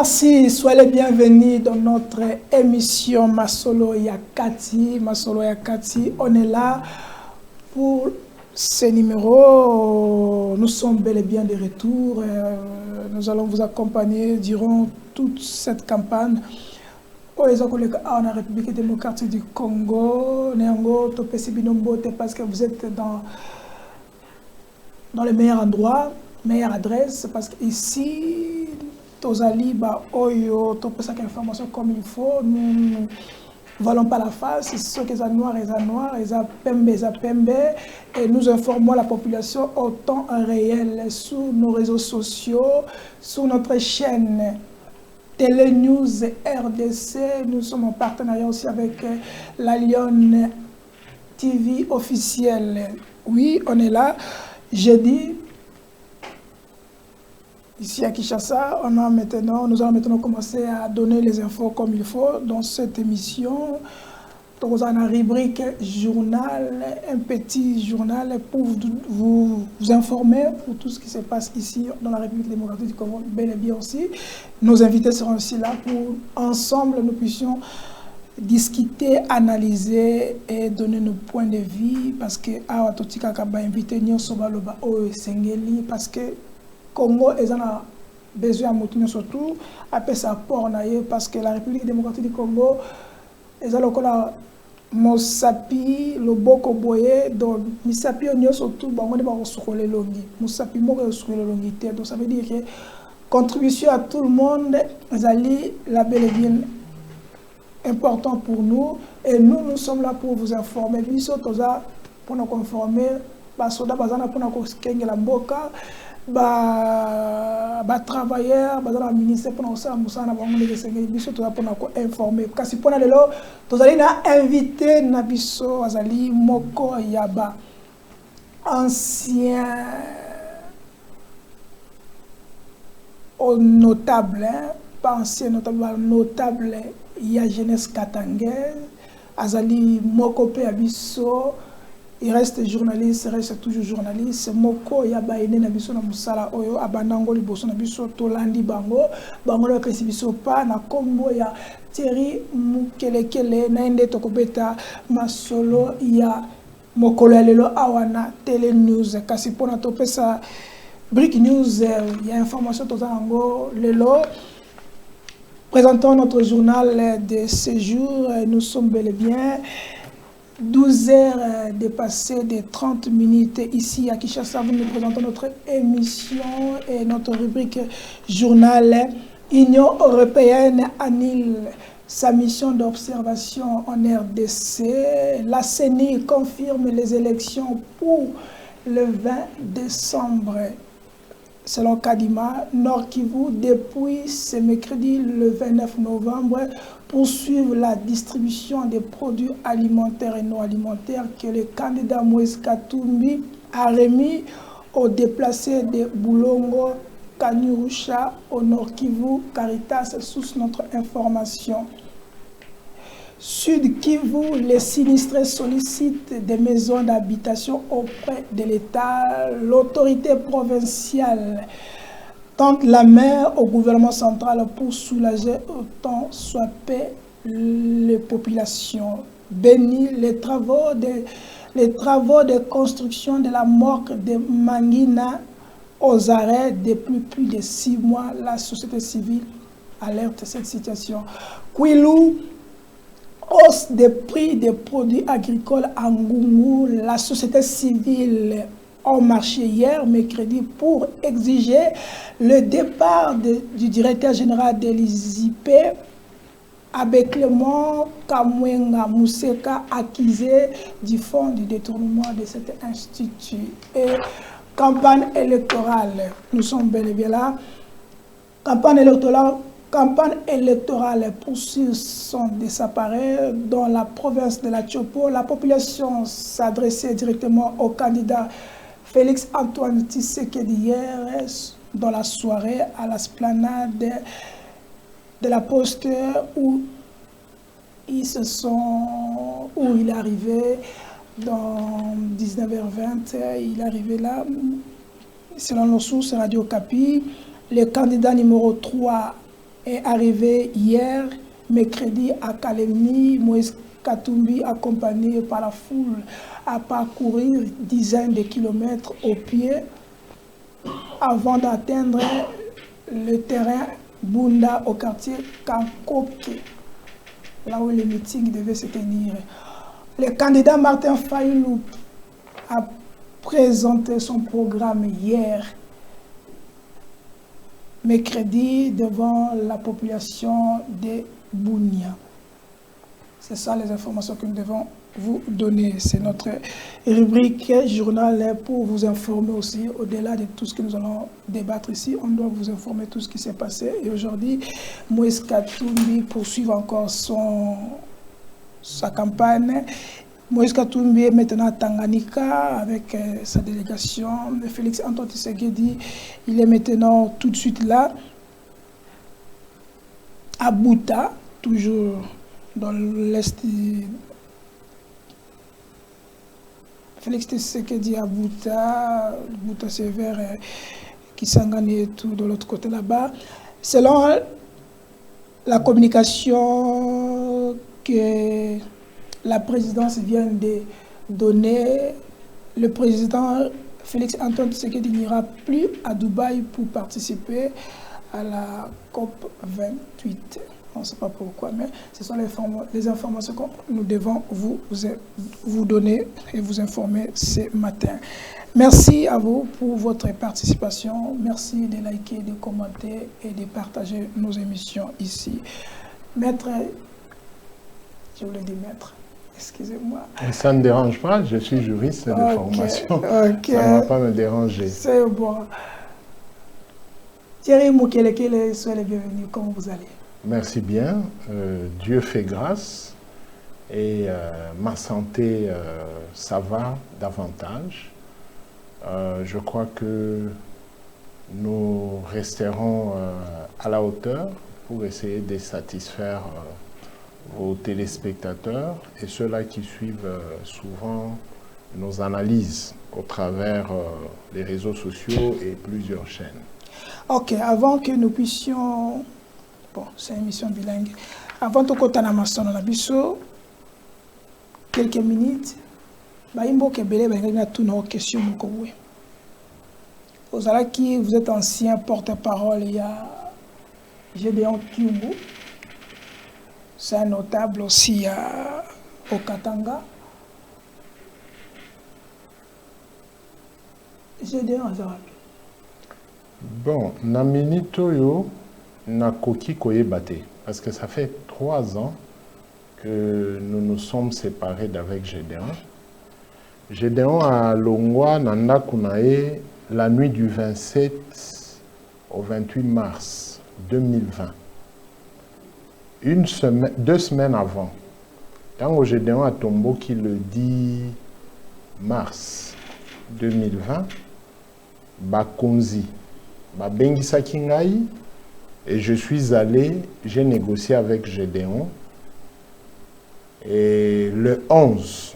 Merci, soyez les bienvenus dans notre émission Masolo Yakati. Masolo Yakati, on est là pour ce numéro. Nous sommes bel et bien de retour. Nous allons vous accompagner durant toute cette campagne. En République démocratique du Congo, parce que vous êtes dans le meilleur endroit, meilleure adresse, parce qu'ici, Tozali, Oyo, Topesa information comme il faut, nous ne voilons pas la face, ceux qui sont noirs, ils sont noirs, ils sont pembe, et nous informons la population au temps réel sur nos réseaux sociaux, sur notre chaîne Télé News RDC. Nous sommes en partenariat aussi avec la Lyon TV officielle. Oui, on est là. Jeudi, ici à Kinshasa, nous allons maintenant commencer à donner les infos comme il faut dans cette émission. Dans une rubrique journal, un petit journal pour vous informer pour tout ce qui se passe ici dans la République démocratique du Congo, bel et bien aussi. Nos invités seront aussi là pour ensemble nous puissions discuter, analyser et donner nos points de vue parce que invité parce que Congo est en besoin de surtout après sa port parce que la République démocratique du Congo est là Mosapi, le Boko Boye, donc Misapi on surtout bango ne pas sur les longues. Mosapi moko sur les longues. Donc ça veut dire que contribution à tout le monde, Zali la belle et bien important pour nous et nous sommes là pour vous informer. Biso toza pour nous conformer, basoda bazana pour nous kenga la mboka. Travailleurs, le ministère pour nous informer. Kasi pour nous invité Nabiso Azali Moko Yaba, ancien notable, pas ancien notable, il y a jeunesse katangais, Azali Moko Pe Abiso. Il reste journaliste, il reste toujours journaliste. Moko yaba ene na biso na musala oyo abanango liboso na biso tolandi bango na kasi biso pa na kombo ya Thierry Mukelekele na ende tokobeta masolo ya mokolo ya lelo awana Télé News kasi pona topesa Brick News ya information tozango lelo. Présentons notre journal de ce jour. Nous sommes bel et bien 12 heures dépassées de 30 minutes ici à Kinshasa. Nous présentons notre émission et notre rubrique journal. Union européenne annule sa mission d'observation en RDC. La CENI confirme les élections pour le 20 décembre. Selon Kadima, Nord Kivu, depuis ce mercredi le 29 novembre, poursuivre la distribution des produits alimentaires et non alimentaires que le candidat Moïse Katumbi a remis aux déplacés de Boulongo, Kanyurusha, au Nord Kivu, Caritas, sous notre information. Sud Kivu, les sinistrés sollicitent des maisons d'habitation auprès de l'État. L'autorité provinciale tente la main au gouvernement central pour soulager autant soit paix les populations. Béni les travaux de construction de la morgue de Mangina aux arrêts depuis plus de 6 mois. La société civile alerte cette situation. Kwilu, hausse des prix des produits agricoles à Ngungu. La société civile a marché hier, mercredi, pour exiger le départ du directeur général de l'IZIP, Abbé Clément Kamwenga Mousseka, accusé du fonds du détournement de cet institut. Et campagne électorale, nous sommes bel et bien là. Campagne électorale poursuit son désappareil dans la province de la Tchopo. La population s'adressait directement au candidat Félix Antoine Tshisekedi hier dans la soirée à l'esplanade de la Poste où il est arrivé dans 19h20. Il est arrivé là, selon nos sources Radio Kapi. Le candidat numéro 3 est arrivé hier, mercredi, à Kalemi. Moïse Katumbi, accompagné par la foule, a parcouru dizaines de kilomètres au pied avant d'atteindre le terrain Bunda au quartier Kankoke, là où le meeting devait se tenir. Le candidat Martin Fayulu a présenté son programme hier, mercredi, devant la population de Bunia. C'est ça les informations que nous devons vous donner. C'est notre rubrique journal pour vous informer aussi. Au-delà de tout ce que nous allons débattre ici, on doit vous informer de tout ce qui s'est passé. Et aujourd'hui, Moïse Katumbi poursuit encore sa campagne. Moïse Katumbi est maintenant à Tanganyika avec sa délégation. Félix Antoine Tshisekedi, il est maintenant tout de suite là, à Bouta, toujours dans l'est. Félix Tshisekedi à Bouta, Bouta c'est vers Kisangani et tout de l'autre côté là-bas. Selon la communication que la présidence vient de donner, le président Félix Antoine Tshisekedi n'ira plus à Dubaï pour participer à la COP 28. On ne sait pas pourquoi, mais ce sont les informations que nous devons vous donner et vous informer ce matin. Merci à vous pour votre participation. Merci de liker, de commenter et de partager nos émissions ici. Maître, je voulais dire maître, excusez-moi. Ça ne dérange pas, je suis juriste de formation. Ça ne va pas me déranger. C'est bon. Thierry Mukelekele, soyez les bienvenus. Comment vous allez? Merci bien. Dieu fait grâce et ma santé, ça va davantage. Je crois que nous resterons à la hauteur pour essayer de satisfaire vos téléspectateurs et ceux-là qui suivent souvent nos analyses au travers les réseaux sociaux et plusieurs chaînes. Ok, avant que nous puissions... Bon, c'est une émission bilingue. Avant de côté na masono na biso, quelques minutes, baimbo kebele na tout nos questions mokoué. Ozalaki, vous êtes ancien porte-parole, il y a Gédéon Kyungu. C'est un notable aussi au Katanga. Gédéon Azaraki. Bon, na minito yo na koki koyebate parce que ça fait 3 ans que nous nous sommes séparés d'avec Gédéon. Gédéon a longwa nanda kunae la nuit du 27 au 28 mars 2020. 2 semaines avant, tango Gédéon a tomboki le 10 mars 2020, bakonzi babengisaki ngai et je suis allé, j'ai négocié avec Gédéon et le 11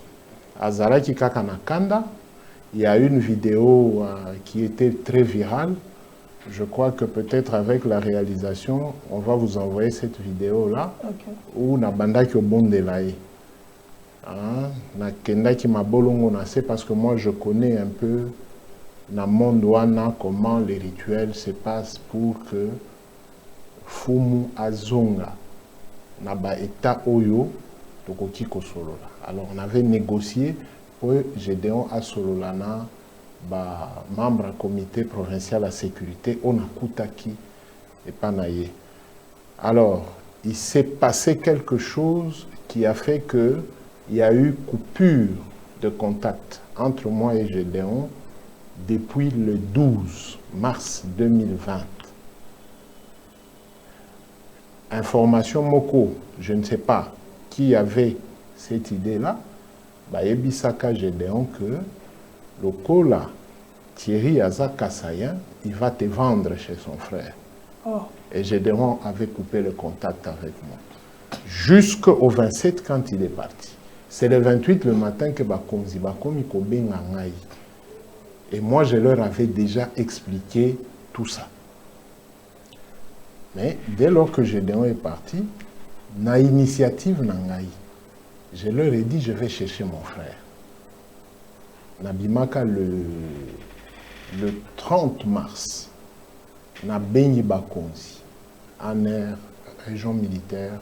à Zaraki Kakanakanda, il y a une vidéo qui était très virale. Je crois que peut-être avec la réalisation, on va vous envoyer cette vidéo-là, où Nabandaki Obondelaye. Nakendaki Mabolongo Nase, parce que moi je connais un peu dans le monde wana comment les rituels se passent pour que Fumu Azonga Naba Eta Oyo Tokoki Kosolola. Alors on avait négocié pour Gédéon à Sololana, membre du comité provincial à sécurité, on a Koutaki et Panaye. Alors, il s'est passé quelque chose qui a fait qu'il y a eu coupure de contact entre moi et Gédéon depuis le 12 mars 2020. Information Moko, je ne sais pas qui avait cette idée-là, Ebisaka Gédéon que le Kola, Thierry Azakasayan, il va te vendre chez son frère. Oh. Et Gédéon avait coupé le contact avec moi. Jusqu'au 27 quand il est parti. C'est le 28 le matin que Bakomzi Kobenga Ngai. Et moi, je leur avais déjà expliqué tout ça. Mais dès lors que Gédéon est parti, na initiative nangaï, je leur ai dit, je vais chercher mon frère. Nabimaka le 30 mars, na Benyi Bakonzi, ANR, région militaire,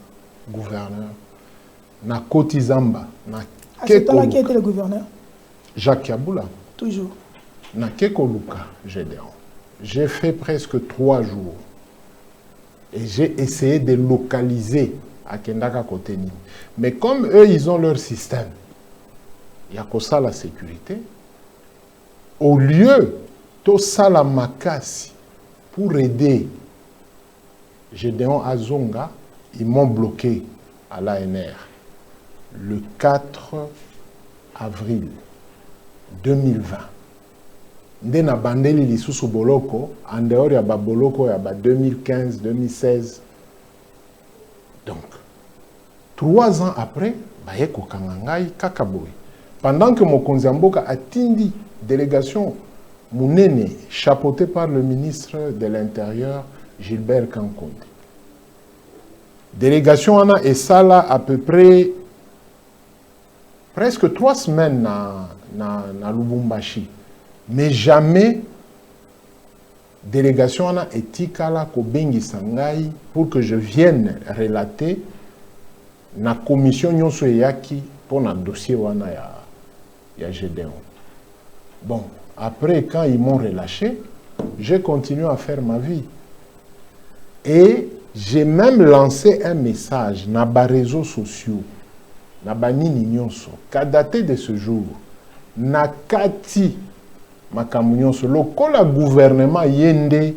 gouverneur, na Kotizamba, na c'est toi qui était le gouverneur? Jacques Yaboula. Toujours. Na Kekoluka, Gédéon. J'ai fait presque 3 jours. Et j'ai essayé de localiser à Kendaka Koteni. Mais comme eux, ils ont leur système, il y a que ça la sécurité. Au lieu de ça la makasi pour aider Gédéon Azonga, ils m'ont bloqué à l'ANR le 4 avril 2020. Ndena bandeli lisusu boloko en dehors ya ba boloko ya ba 2015 2016. Donc 3 ans après baye ko kangangai kakaboy. Pendant que mokonzi mboka atindi délégation munene chapeautée par le ministre de l'Intérieur Gilbert Kankonde. Délégation ana esala à peu près presque 3 semaines na Lubumbashi. Mais jamais délégation ana etikala ko bengi sangai pour que je vienne relater na commission nyonso yaki pour na dossier wana ya Gédéon. Bon, après quand ils m'ont relâché, j'ai continué à faire ma vie. Et j'ai même lancé un message na ba réseaux sociaux, na ba nini nyonso, qu'a daté de ce jour, na kati makambo nyonso lokola gouvernement yende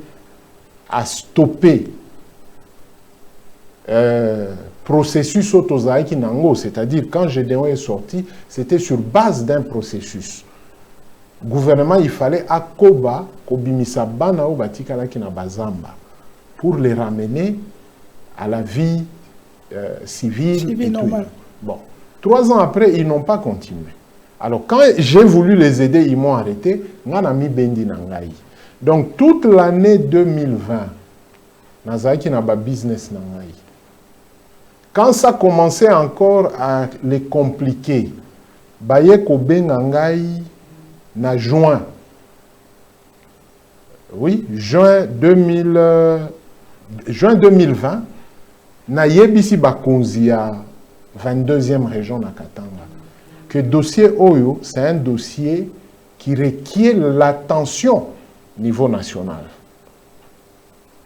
a stoppé processus autozaiki nango, c'est-à-dire quand Gédéon est sorti, c'était sur base d'un processus. Gouvernement, il fallait akoba kobimisa bana o batikala ki na bazamba pour les ramener à la vie civile et tout. Bon, 3 ans après, ils n'ont pas continué. Alors, quand j'ai voulu les aider, ils m'ont arrêté. Donc, toute l'année 2020, nazaki na ba business nangai. Quand ça commençait encore à les compliquer, baye ko bengangai na juin. Oui, juin 2020, na yebisi bakonzi ya 22e région na Katanga. Que dossier Oyo, c'est un dossier qui requiert l'attention au niveau national.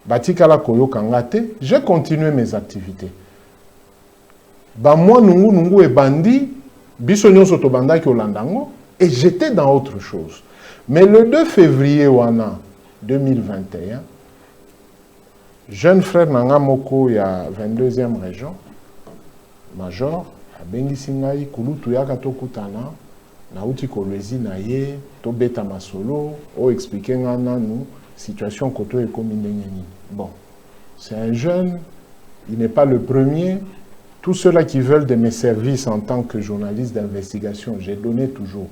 Batikala Koyo Kangate, j'ai continué mes activités. Moi, Nungu et Bandi, Bissonyon Sotobanda qui Olandango, et j'étais dans autre chose. Mais le 2 février 2021, jeune frère Nanga Moko, il y a 22e région, major, Bengi Singai, Kulutu Yaka Tokutana, Nauti Kolwezi Naye, Tobeta Masolo, o expliqué nous situation Koto et Kominengeni. Bon, c'est un jeune, il n'est pas le premier. Tous ceux-là qui veulent de mes services en tant que journaliste d'investigation, j'ai donné toujours.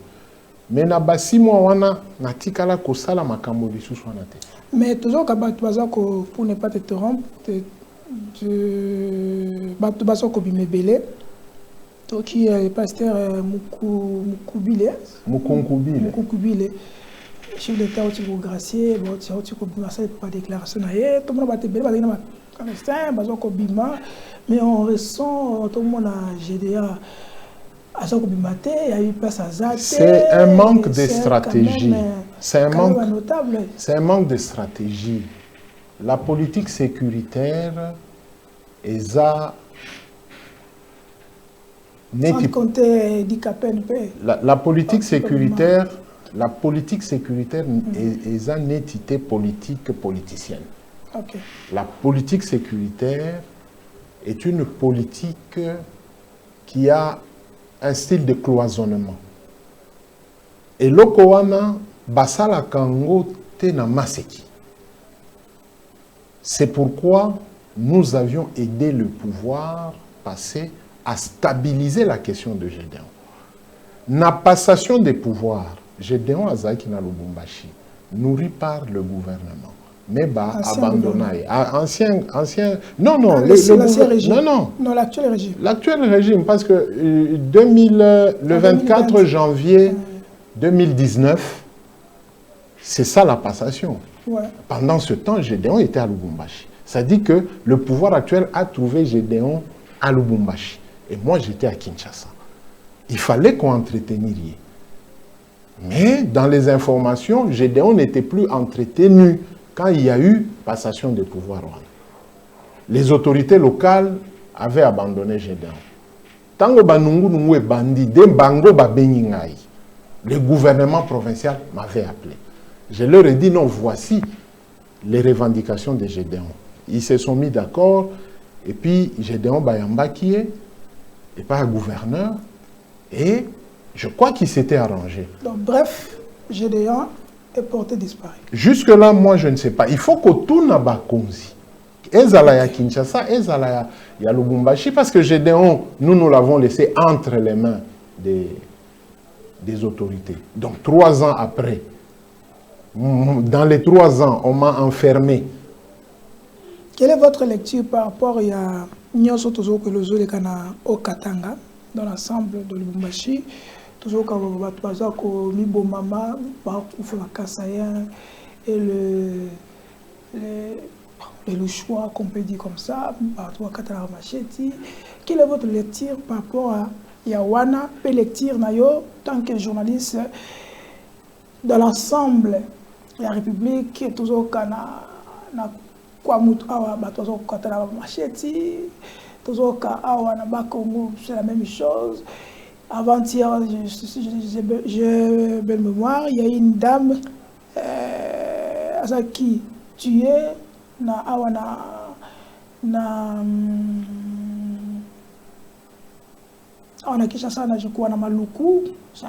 Mais Nabasi Mouawana, Natikala Kosala Makamodi Souswanate. Mais toujours, pour ne pas te rompre, Mebele, qui est le pasteur Moukoubile, chef d'État au Gracier, tu as pas déclaration, tout le monde va te béler, mais on ressent tout le monde a GDA. C'est un manque de stratégie. C'est un manque de stratégie. La politique sécuritaire est ça. La politique sécuritaire est une entité politique politicienne. Okay. La politique sécuritaire est une politique qui a un style de cloisonnement. Et l'Okowana, Basala Kango Tena Maseki. C'est pourquoi nous avions aidé le pouvoir passé à stabiliser la question de Gédéon. La passation des pouvoirs, Gédéon Azaki na Lubumbashi, nourri par le gouvernement. mais bah Ancien abandonné. Non, non, l'ancien régime. Non, non. Non, l'actuel régime. L'actuel régime, parce que le 24 janvier 2019, c'est ça la passation. Ouais. Pendant ce temps, Gédéon était à Lubumbashi. Ça dit que le pouvoir actuel a trouvé Gédéon à Lubumbashi. Et moi, j'étais à Kinshasa. Il fallait qu'on entretenir. Mais dans les informations, Gédéon n'était plus entretenu quand il y a eu passation de pouvoir. Les autorités locales avaient abandonné Gédéon. Tango banungu nungu e bandi de bango ba beningai. Le gouvernement provincial m'avait appelé. Je leur ai dit non, voici les revendications de Gédéon. Ils se sont mis d'accord et puis Gédéon Bayamba qui est et pas un gouverneur et je crois qu'il s'était arrangé. Donc bref, Gédéon est porté disparu. Jusque-là, moi je ne sais pas. Il faut que tout n'a pas konzi. Ezala ya Kinshasa, ezala ya Lubumbashi, parce que Gédéon, nous l'avons laissé entre les mains des autorités. Donc 3 ans après, dans les 3 ans, on m'a enfermé. Quelle est votre lecture par rapport à Nyoso Tozo que le Zolé Kana au Katanga, dans l'ensemble de Lubumbashi, Tozo Kawabazo ko Mibo Mama, Bakoufo Kassayen et le choix qu'on peut dire comme ça, Bartoua Katara Macheti. Quelle est votre lecture par rapport à Yawana, peut lecture Nayo, tant que journaliste, dans l'ensemble de la République, Tozo Kana, Kwamutu Awa, Bartoua Katara Macheti, Tozo Awa, Naba Congo, c'est la même chose. Avant-hier, j'ai belle mémoire, il y a une dame qui tuée na awa na Kinshasa na jikuwa na Maluku ça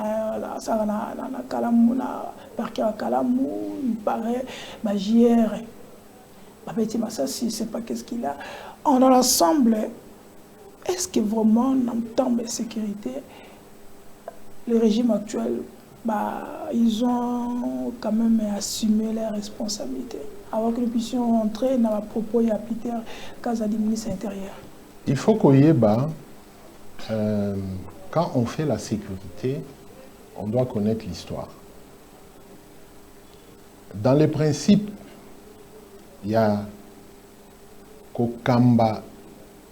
na Kalamu na parquet à Kalamu il paraît ma JR petit Massassi c'est pas qu'est-ce qu'il a dans l'ensemble. Est-ce que vraiment en temps de sécurité le régime actuel ils ont quand même assumé leurs responsabilités avant que nous puissions entrer dans la propos de Peter Kazadi, ministre intérieur? Il faut qu'on y ait, quand on fait la sécurité, on doit connaître l'histoire. Dans les principes, il y a Kokamba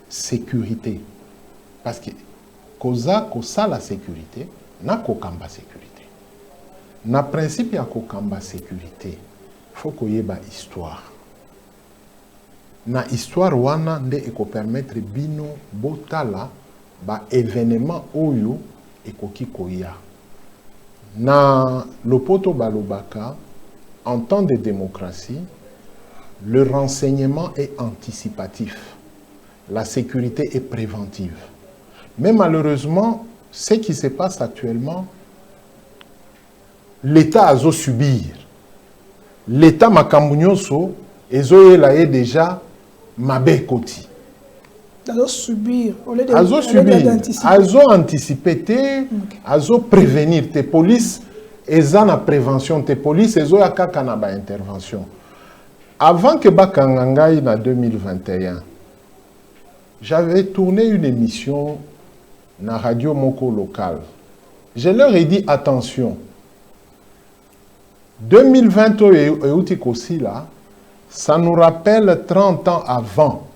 sécurité. Parce que Koza la sécurité, n'a Kokamba sécurité. Dans le principe, il y a Kokamba sécurité. Il faut qu'il y ait une histoire. Dans l'histoire, il faut permettre bino botala ba événement oyo ekoki koya. Dans le poto balobaka, en temps de démocratie, le renseignement est anticipatif. La sécurité est préventive. Mais malheureusement, ce qui se passe actuellement, l'État a subir. L'État Makambunyoso est déjà mabe koti. Azo subir. Azo anticiper, azo prévenir. Tes polices, eza na prévention. Tes polices, ezo ya kaka na ba intervention. Avant que Bakangangai na 2021, j'avais tourné une émission na radio Moko local. Je leur ai dit attention. 2020 et aussi là, ça nous rappelle 30 ans avant,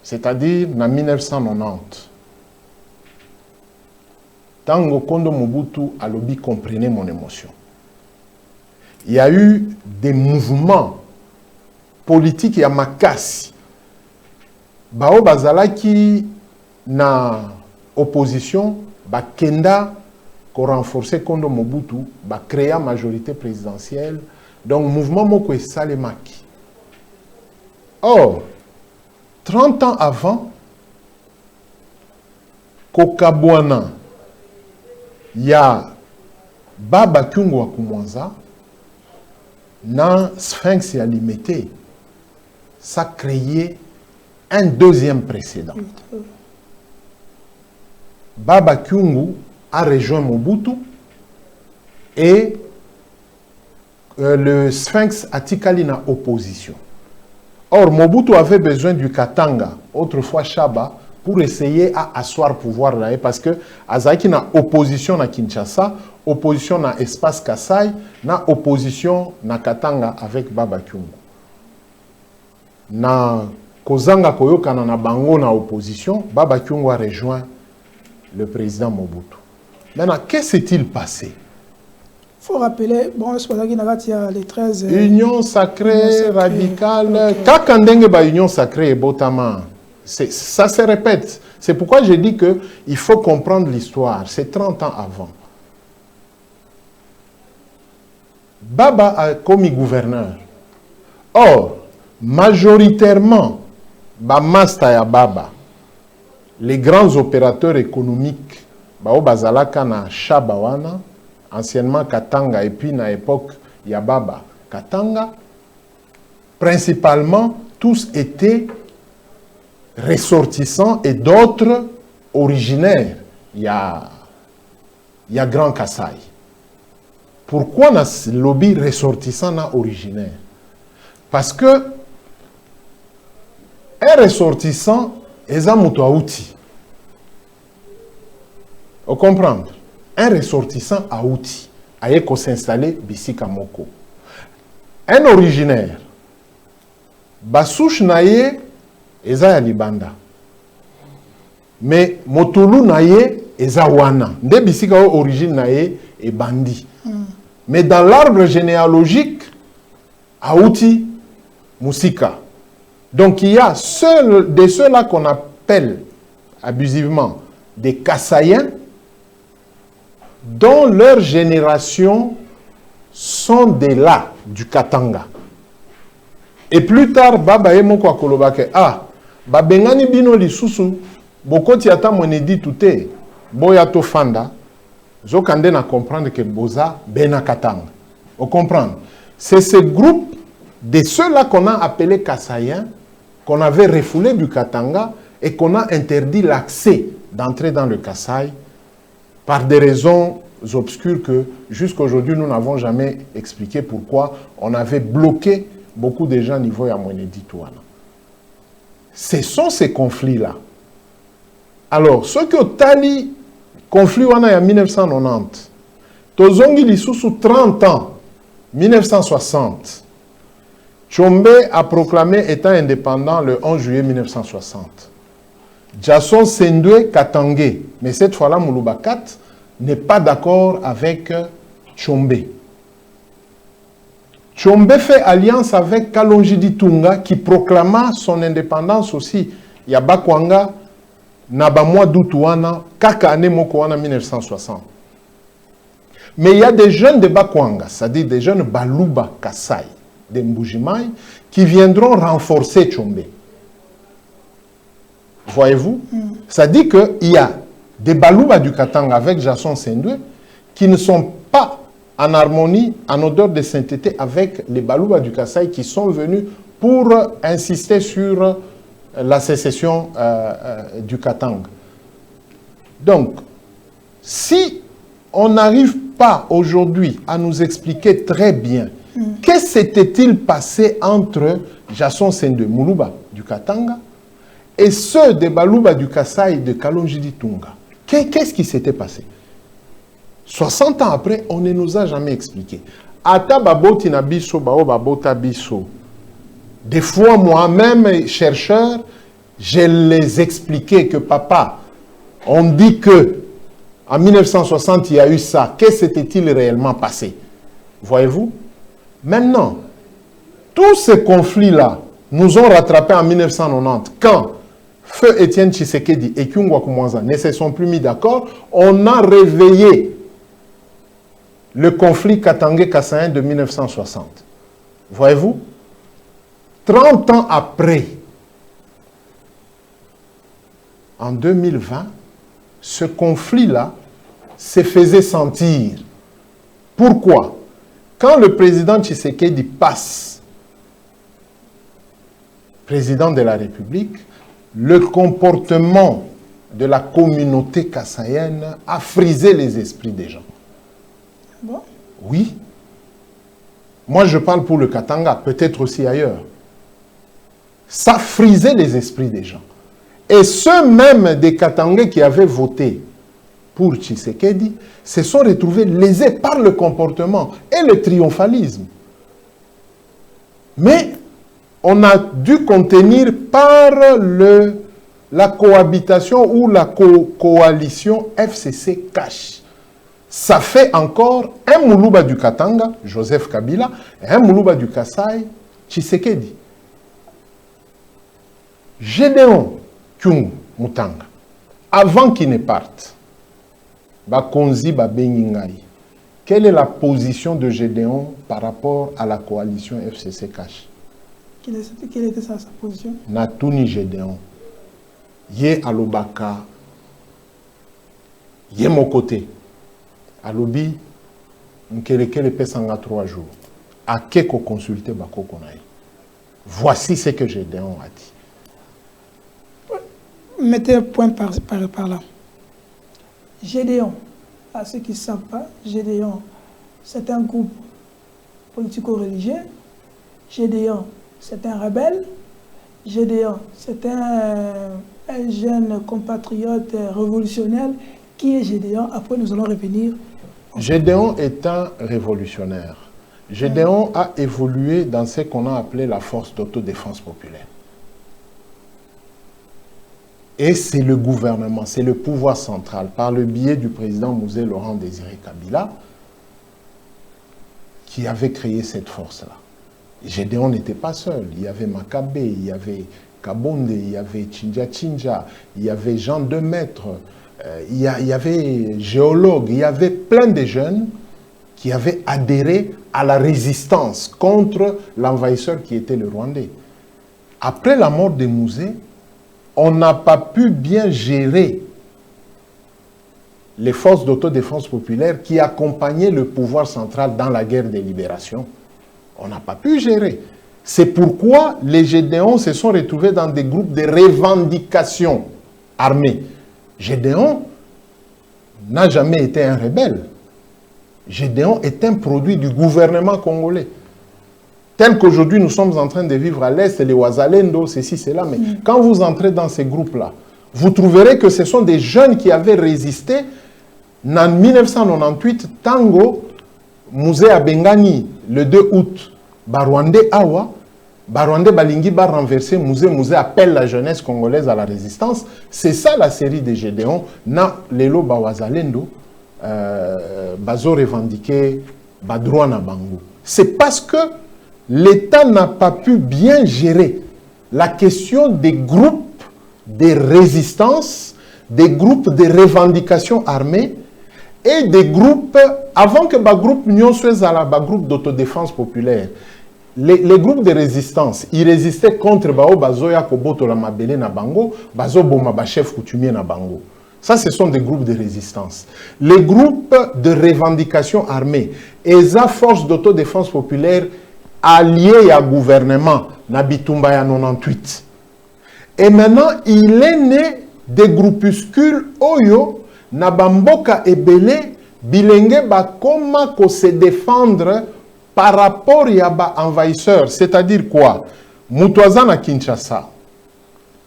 c'est-à-dire en 1990. Tango Kondo Mobutu a lobby, comprenez mon émotion. Il y a eu des mouvements politiques et à Makassi. Bao Bazalaki na opposition, ba Kenda pour renforcer Kondo Mobutu, créer la majorité présidentielle. Donc, le mouvement Moko et Salemaki. Or, 30 ans avant, Kokabwana, il y a Baba Kyungwa Kumwanza, dans Sphinx et Alimete, ça a créé un deuxième précédent. Baba Kyungu a rejoint Mobutu et le Sphinx atikali na opposition. Or, Mobutu avait besoin du Katanga, autrefois Chaba, pour essayer à asseoir pouvoir là, parce que Azaki na opposition na Kinshasa, opposition na espace Kasai, na opposition na Katanga avec Baba Kyungu. Na Kozanga Koyokana na Bango na opposition, Baba Kyungu a rejoint le président Mobutu. Maintenant, qu'est-ce qui s'est-il passé? Il faut rappeler, bon, c'est pour ça qu'il y a les 13... Union sacrée, radicale, Kakandenge ba union sacrée et Botama. Ça se répète. C'est pourquoi j'ai dit qu'il faut comprendre l'histoire. C'est 30 ans avant. Baba a commis gouverneur. Or, majoritairement, Bamasta ya Baba, les grands opérateurs économiques, Bao Bazalaka na Shabawana, anciennement Katanga, et puis à l'époque Yababa Katanga, principalement, tous étaient ressortissants et d'autres originaires. Il y a Grand Kassai. Pourquoi na lobby ressortissant na originaire? Parce que un ressortissant est un mutouaouti. Vous comprenez? Un ressortissant à outil, à s'installer Bisika Moko. Un originaire, Basouche naye, eza ya libanda. Mais Motulu naye, eza wana. Nde Bisika origine naye, et bandi. Mais dans l'arbre généalogique, Aouti, Moussika. Donc il y a de ceux-là qu'on appelle abusivement des Kassaïens, dont leurs générations sont des là du Katanga. Et plus tard, Baba Emoko Akolobake, Babengani Bino Lisusu, Bokoti Ata Monedi Touté, Boyato Fanda, Zokande na comprendre que Boza Bena Katanga. Vous comprenez? C'est ce groupe de ceux-là qu'on a appelé Kassaïens, qu'on avait refoulé du Katanga et qu'on a interdit l'accès d'entrer dans le Kassai par des raisons obscures que jusqu'à aujourd'hui nous n'avons jamais expliqué pourquoi on avait bloqué beaucoup de gens au niveau de Mwenedi Touana. Ce sont ces conflits-là. Alors, ce que Tali, conflit en 1990, Tozongi Lisusu 30 ans, 1960, Tchombe a proclamé état indépendant le 11 juillet 1960. Jason Sendwe Katangé, mais cette fois-là, Mouloubakat n'est pas d'accord avec Tchombe. Tchombe fait alliance avec Kalonji Tunga qui proclama son indépendance aussi. Yabakwanga, Nabamwa Doutouana, Kakane Mokoana 1960. Mais il y a des jeunes de Bakwanga, c'est-à-dire des jeunes Baluba Kassai, de Mbujimai, qui viendront renforcer Tchombe. Voyez-vous? Ça dit qu'il y a des Baluba du Katanga avec Jason Sendwe qui ne sont pas en harmonie, en odeur de sainteté avec les Baluba du Kassai qui sont venus pour insister sur la sécession du Katanga. Donc, si on n'arrive pas aujourd'hui à nous expliquer très bien qu'est-ce qui s'était-il passé entre Jason Sendwe Moulouba du Katanga et ceux de Baluba du Kassai de Kalonji Tunga. Qu'est-ce qui s'était passé? 60 ans après, on ne nous a jamais expliqué. Ata baboti na biso, bao babota biso. Des fois, moi-même, chercheur, je les expliquais que papa, on dit que en 1960, il y a eu ça. Qu'est-ce qui s'était-il réellement passé? Voyez-vous? Maintenant, tous ces conflits-là nous ont rattrapés en 1990. Quand Feu Étienne Tshisekedi et Kyungwa Kumwanza ne se sont plus mis d'accord, on a réveillé le conflit Katangé-Kassaïen de 1960. Voyez-vous? 30 ans après, en 2020, ce conflit-là se faisait sentir. Pourquoi? Quand le président Tshisekedi passe président de la République, le comportement de la communauté kassaïenne a frisé les esprits des gens. Bon. Oui. Moi, je parle pour le Katanga, peut-être aussi ailleurs. Ça frisait les esprits des gens. Et ceux même des Katangais qui avaient voté pour Tshisekedi se sont retrouvés lésés par le comportement et le triomphalisme. Mais on a dû contenir par la cohabitation ou la coalition FCC Cash. Ça fait encore un Moulouba du Katanga, Joseph Kabila, et un Moulouba du Kasaï, Tshisekedi. Gédéon Kyungu Mutanga, avant qu'il ne parte, Bakonzi Babengingai, quelle est la position de Gédéon par rapport à la coalition FCC Cash? Quelle était sa position? Natuni Gédéon. Yé Alobaka. Yé mon côté. Alobi, Nkelekele Pesanga 3 jours. À qui qu'on consulter Bako Konaï. Voici ce que Gédéon a dit. Mettez un point par là. Gédéon, à ceux qui ne savent pas, Gédéon, c'est un groupe politico-religieux. Gédéon, c'est un rebelle. Gédéon, c'est un jeune compatriote révolutionnaire. Qui est Gédéon? Après, nous allons revenir. Gédéon est un révolutionnaire. Gédéon a évolué dans ce qu'on a appelé la force d'autodéfense populaire. Et c'est le gouvernement, c'est le pouvoir central, par le biais du président Mouzé Laurent Désiré Kabila, qui avait créé cette force-là. Gédéon n'était pas seul. Il y avait Makabe, il y avait Kabonde, il y avait Chinja Chinja, il y avait Jean Demaître, il y avait géologue, il y avait plein de jeunes qui avaient adhéré à la résistance contre l'envahisseur qui était le Rwandais. Après la mort de Mouzé, on n'a pas pu bien gérer les forces d'autodéfense populaire qui accompagnaient le pouvoir central dans la guerre de libération. On n'a pas pu gérer. C'est pourquoi les Gédéons se sont retrouvés dans des groupes de revendication armée. Gédéon n'a jamais été un rebelle. Gédéon est un produit du gouvernement congolais. Tel qu'aujourd'hui nous sommes en train de vivre à l'Est, les Ouazalendo, ceci, cela. Mais quand vous entrez dans ces groupes-là, vous trouverez que ce sont des jeunes qui avaient résisté en 1998, Tango, Mouzé Abengani, le 2 août, Barwandé Awa, Barwandé Balingi ba renversé, Mouzé appelle la jeunesse congolaise à la résistance. C'est ça la série des Gédéons. Na Lelo Bawazalendo, Bazo revendiqué, Badroua na Bango. C'est parce que l'État n'a pas pu bien gérer la question des groupes de résistance, des groupes de revendication armée et des groupes, avant que le groupe Union Suezala, le groupe d'autodéfense populaire, les groupes de résistance, ils résistaient contre Bao Bazoya Koboto la Mabele na Bango, Bazo Boma ba chef coutumier na Bango. Ça, ce sont des groupes de résistance. Les groupes de revendication armée et la force d'autodéfense populaire alliés à gouvernement, na Bitumba ya 98. Et maintenant, il est né des groupuscules Oyo, na Bamboka Ebele, Bilenge Bakoma ko se défendre par rapport à ba envahisseurs. C'est-à-dire quoi? Moutouazan à Kinshasa,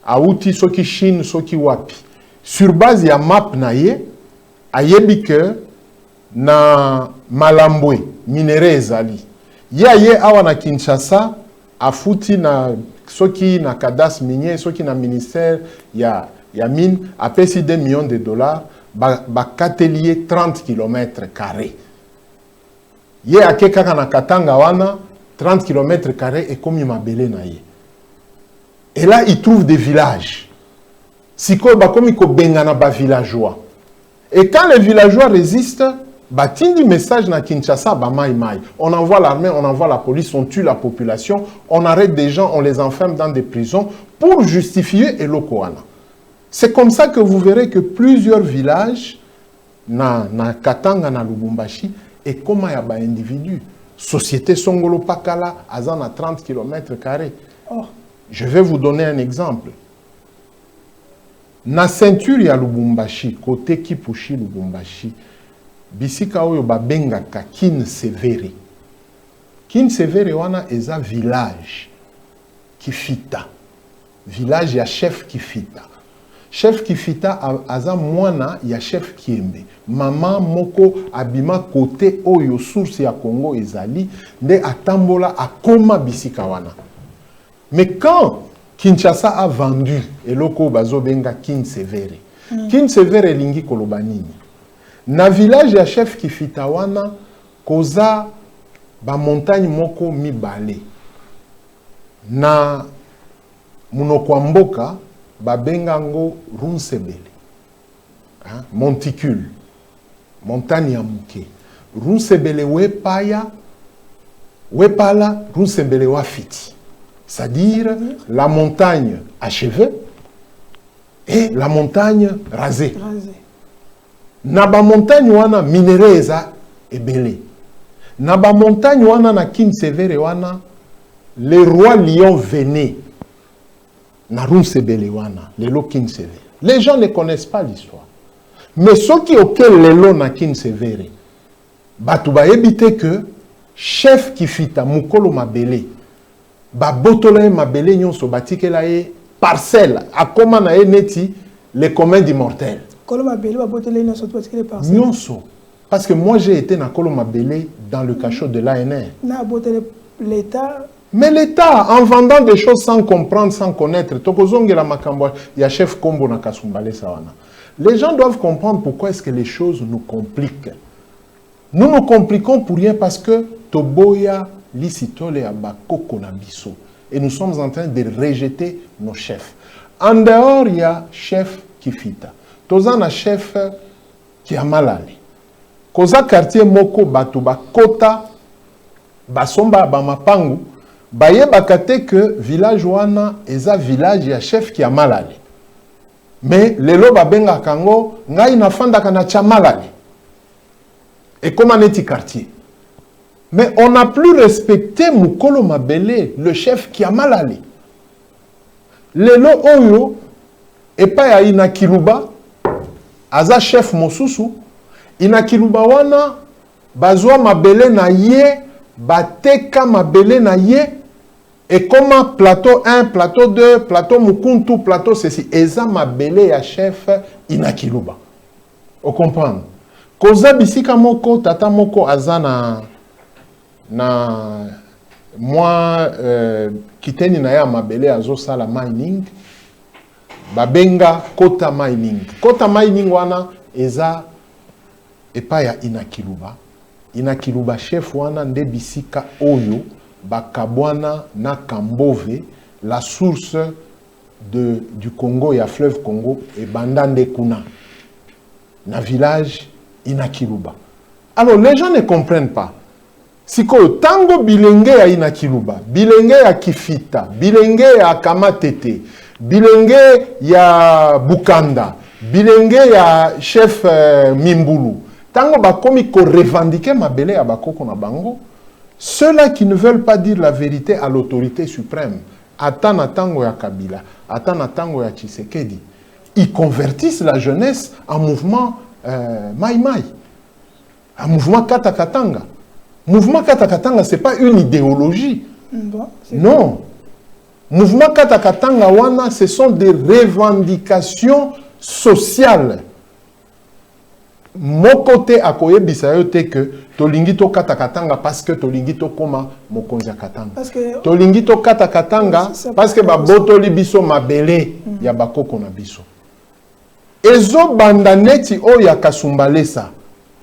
Aouti Soki Chine, Soki Wapi. Sur base ya map na ye, ayebike na Malambwe, minere ezali. Ye awa na Kinshasa, afuti na soki na kadas minier, soki na ministère ya mine, apesi 2 millions de dollars, ba katelier 30 km². Ye ake kaka na Katanga wana, 30 km² et comme mabele na ye. Et là, il trouve des villages. Siko ba komi ko bengana ba villageois. Et quand les villageois résistent, batindi message na Kinshasa ba mai mai. On envoie l'armée, on envoie la police, on tue la population, on arrête des gens, on les enferme dans des prisons pour justifier Elokoana. C'est comme ça que vous verrez que plusieurs villages na Katanga na Lubumbashi et comment y a ba individu. Société Songolo Pakala azan à 30 km². Oh. Je vais vous donner un exemple. Na ceinture ya Lubumbashi, côté Kipushi Lubumbashi, bisika oyo babengaka Kin Severi. Kinsevere wana eza village Kifita. Village ya chef Kifita. Chef Kifita aza mwana ya chef Kiembe. Mama moko abima kote oyo source ya Congo ezali nde atambola akoma bisika wana. Mais quand Kinshasa a vendu eloko bazo benga Kinsevere. Kinsevere lingi koloba nini? Na village ya chef Kifita wana koza ba montagne moko mibale. Na munoko mboka babenga ngo Runsebele. Monticule. Montagne ya muke. Runsebele wepala Runsebele wafiti. C'est-à-dire la montagne achevée et la montagne rasée. Na ba montagne wana minereza ebele. Na ba montagne wana na Kinsevere wana les rois lions venaient. Na Runsebele wana, lelo Kinsevere. Les gens ne connaissent pas l'histoire. Mais ceux qui auquel lelo na Kinsevere, batu ba ebite que chef Kifita mukolo mabele, ba botole mabele nyonso batikela e parcelle akoma na e neti les communs d'immortels. Kolo mabele ba botole nyonso batikela parcelle. Nyonso. Parce que moi j'ai été na Kolo mabele dans le cachot de l'ANR. Na botole l'État. Mais l'État, en vendant des choses sans comprendre, sans connaître, chef Kombo na Kasumbale sawana. Les gens doivent comprendre pourquoi est-ce que les choses nous compliquent. Nous nous compliquons pour rien parce que Toboya lisitole abakoko na biso. Et nous sommes en train de rejeter nos chefs. En dehors, il y a chef Kifita. Tozana chef qui a malali. Koza quartier moko batuba kota basomba bamapangu. Baye bakate que village wana eza village ya chef qui a malali. Mais lelo babenga kango ngai nafanda kana cha malali. Et comment est-il quartier? Mais on n'a plus respecté Mukolo Mabele, le chef qui a malali. Lelo oyo et pas ya Inakiluba aza chef mosusu Inakiluba wana bazwa Mabele na ye bateka Mabele na ye. Et comment plateau 1, plateau 2, plateau Mukuntu, plateau ceci, eza Mabele ya chef Inakiluba. Vous comprenez? Koza bisika moko, tata moko azana na moi kiteni na ya Mabele azo sala mining, babenga kota mining. Kota mining wana eza epa ya Inakiluba. Inakiluba chef wana nde bisika oyo Bakabwana na Kambove, la source du Congo, il y a fleuve Congo, et Bandande Kuna, na village Inakiluba. Alors les gens ne comprennent pas. Si tango bilenge ya Inakiluba, bilenge ya Kifita, bilenge ya Kamatete, bilenge ya Bukanda, bilenge ya chef Mimbulu, tango bakomi ko revendiquer Mabele ya bakoko na bango. Ceux-là qui ne veulent pas dire la vérité à l'autorité suprême, Atana Tango ya Kabila, Atana Tango ya Tshisekedi, ils convertissent la jeunesse en mouvement Mai Mai, en mouvement Katakatanga. Mouvement Katakatanga, ce n'est pas une idéologie. Bon, non. Mouvement Katakatanga, wana, ce sont des revendications sociales. Mon côté à koye bisayote que tolingito katakatanga parce que tolingito koma mokonza katanga. Tolingito katakatanga parce que ba boto libiso mabele ya bakoko na biso. Ezo banda neti o ya kasumbalesa.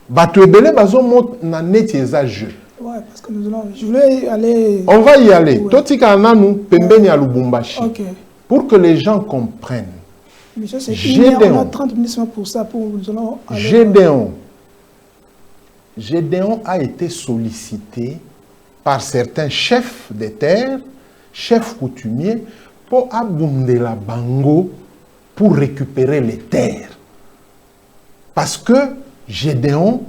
Bato ebele bazo mot na neti eza jeu. Ouais, parce que je voulais aller. On va y aller. Ouais. Totika nanu pembeni ya Lubumbashi. Okay. Pour que les gens comprennent. Gédéon. 30 minutes pour ça, pour nous allons aller. Gédéon a été sollicité par certains chefs des terres, chefs coutumiers, pour abonder la bango pour récupérer les terres. Parce que Gédéon,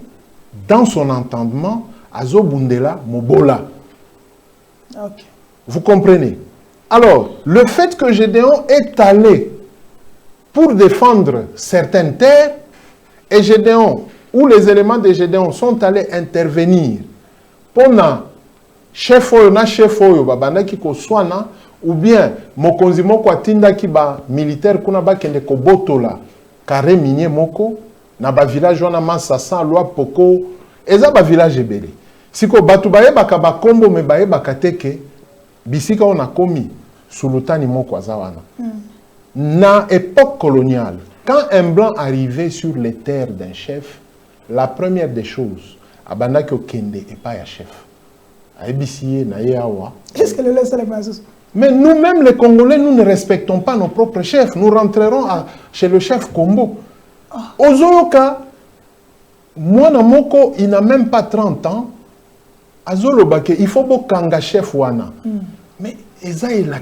dans son entendement, a zobundela mobola. Okay. Vous comprenez? Alors, le fait que Gédéon est allé pour défendre certaines terres, et Gédéon, où les éléments de Gédéon sont allés intervenir pour chef oyo na chef oyo babandaki koswana ou bien mokonzi moko atindaki ba militaire kuna bakende kobotola carré minier moko na ba village wana Masasa loi Poko eza ba village ebele siko batu bayebaka ba kombo me bayebaka teke bisika on a commis sultani moko azawana na époque coloniale quand un blanc arrivait sur les terres d'un chef la première des choses abandaki okende epa ya chef aebisiye na yawa. Est-ce que le laisse les bases? Mais nous-mêmes, les Congolais, nous ne respectons pas nos propres chefs. Nous rentrerons chez le chef Combo. Ozoyoka, moi, Namoko, il n'a même pas 30 ans. Azolobake, il faut bokanga chef wana. Mais Eza il a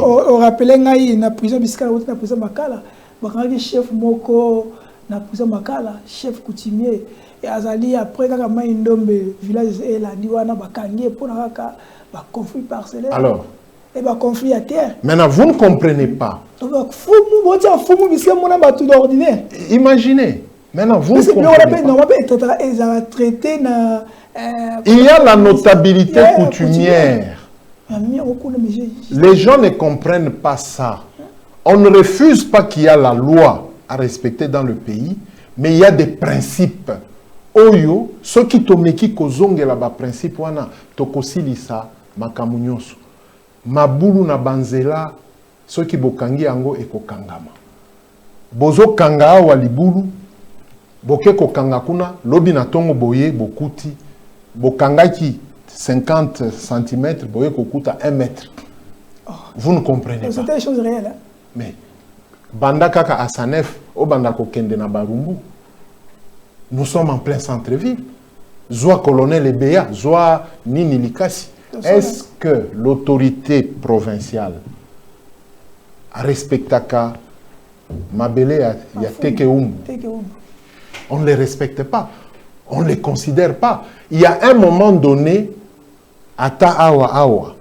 on rappelait ngai na prison biskala ou na prison Makala. Bakanga chef moko na prison Makala, chef coutumier. Et Azali après quand Maïndombe village et la diwana bakangi pour na kaka conflit parcellaire. Alors, et conflit à terre. Maintenant, vous ne comprenez pas. Imaginez. Maintenant, vous ne comprenez pas. Il y a la notabilité coutumière. Les gens ne comprennent pas ça. On ne refuse pas qu'il y a la loi à respecter dans le pays, mais il y a des principes. Oyo, ceux qui tomeki kozonge la ba principe wana tokosilisa makamunyoso. Mabulu na banzela ceux qui bokangi ango ekokangama. Bozo kanga awa libulu boke kokanga kuna lobi na tongo boye bokuti bokangaki 50 cm boye kokuta 1 mètre. Vous ne comprenez pas. C'est des choses réelles. Hein? Mais banda kaka asanef o banda kokende na barumbu. Nous sommes en plein centre-ville. Zoa colonel Ebea, Zoa Nini Likasi. Est-ce que l'autorité provinciale a respecté Mabele Yatekeum? On ne les respecte pas. On ne les considère pas. Il y a un moment donné, à Awa,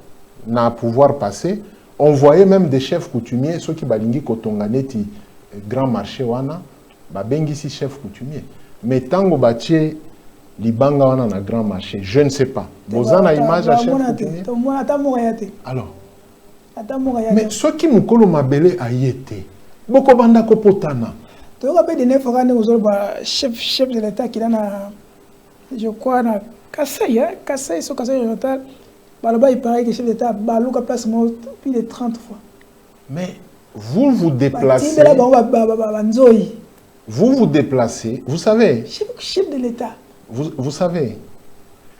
n'a pouvoir passer, on voyait même des chefs coutumiers, ceux qui balingi kotonganeti grand marché wana, babengi si chef coutumier. Mais tango bache libanga wana na grand marché, je ne sais pas. Vous avez une image à chef coutumier? Alors, mais ceux qui mukolo mabele ayete, boko banda kopotana. Tu as des chef de l'État qui a, je crois, na Kassai, Kassai, ce Kassai oriental, il paraît que le chef d'État a place plus de 30 fois. Mais vous vous déplacez. Vous vous déplacez, vous savez. Chef de l'État. Vous savez,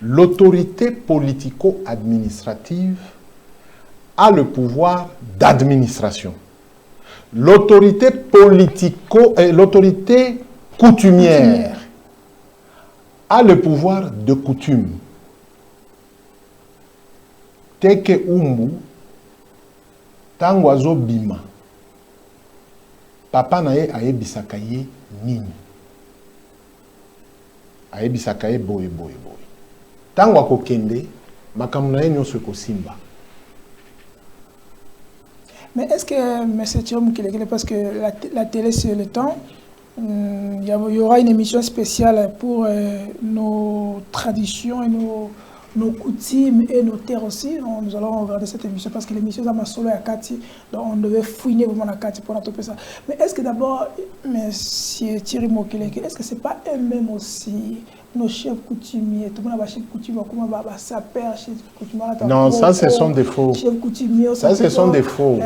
l'autorité politico-administrative a le pouvoir d'administration. L'autorité l'autorité coutumière a le pouvoir de coutume. Teke umbu, tangwazo bima. Papa nae ayebisaka ye nini. Ayebisaka ye boye. Tango akokende, makambo na ye nyonso ekosimba. Mais est-ce que, M. Thiom, parce que la télé c'est le temps, il y aura une émission spéciale pour nos traditions et nos coutumes et nos terres aussi. Nous allons regarder cette émission parce que l'émission est solo à Kati, donc on devait fouiner vraiment la Kati pour toper ça. Mais est-ce que d'abord, M. Thierry Mokeleke, est-ce que ce n'est pas eux-mêmes aussi, nos chefs coutumiers, tout le monde a chef coutumier, comment va sa père, chef coutumier? Non, ça ce sont des faux. Chef coutumier, ça ce sont des faux.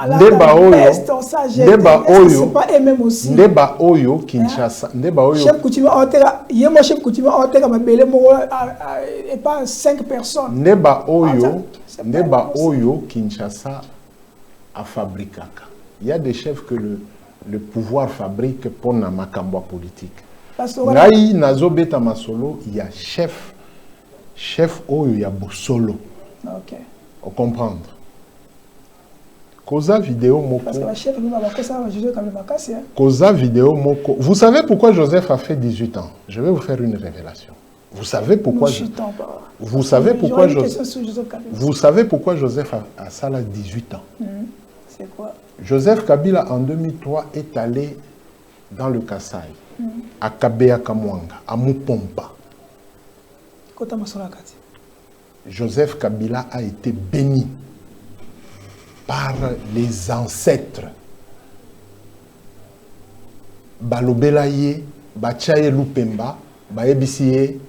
Ndeba Oyo, c'est pas eux-mêmes aussi. Ndeba Oyo, Kinshasa. Ndeba Oyo. Chef coutumier, il y a mon chef coutumier, et pas 5 personnes. Ndeba Oyo, Kinshasa, a fabriqué. Il y a des chefs que le pouvoir fabrique pour la makambo politique. Ngai nazobeta masolo, il y a chef Oyo, il y a Bosolo. Ok. On comprendre. Koza vidéo moko. Parce que la chef Koza vidéo moko. Vous savez pourquoi Joseph a fait 18 ans? Je vais vous faire une révélation. Vous savez pourquoi Joseph a ça là 18 ans? C'est quoi? Joseph Kabila en 2003 est allé dans le Kassai, à Kabeya Kamwanga, à Mupompa. Joseph Kabila a été béni par les ancêtres. Balobelaye, Bachaye Lupemba, Baebisiye,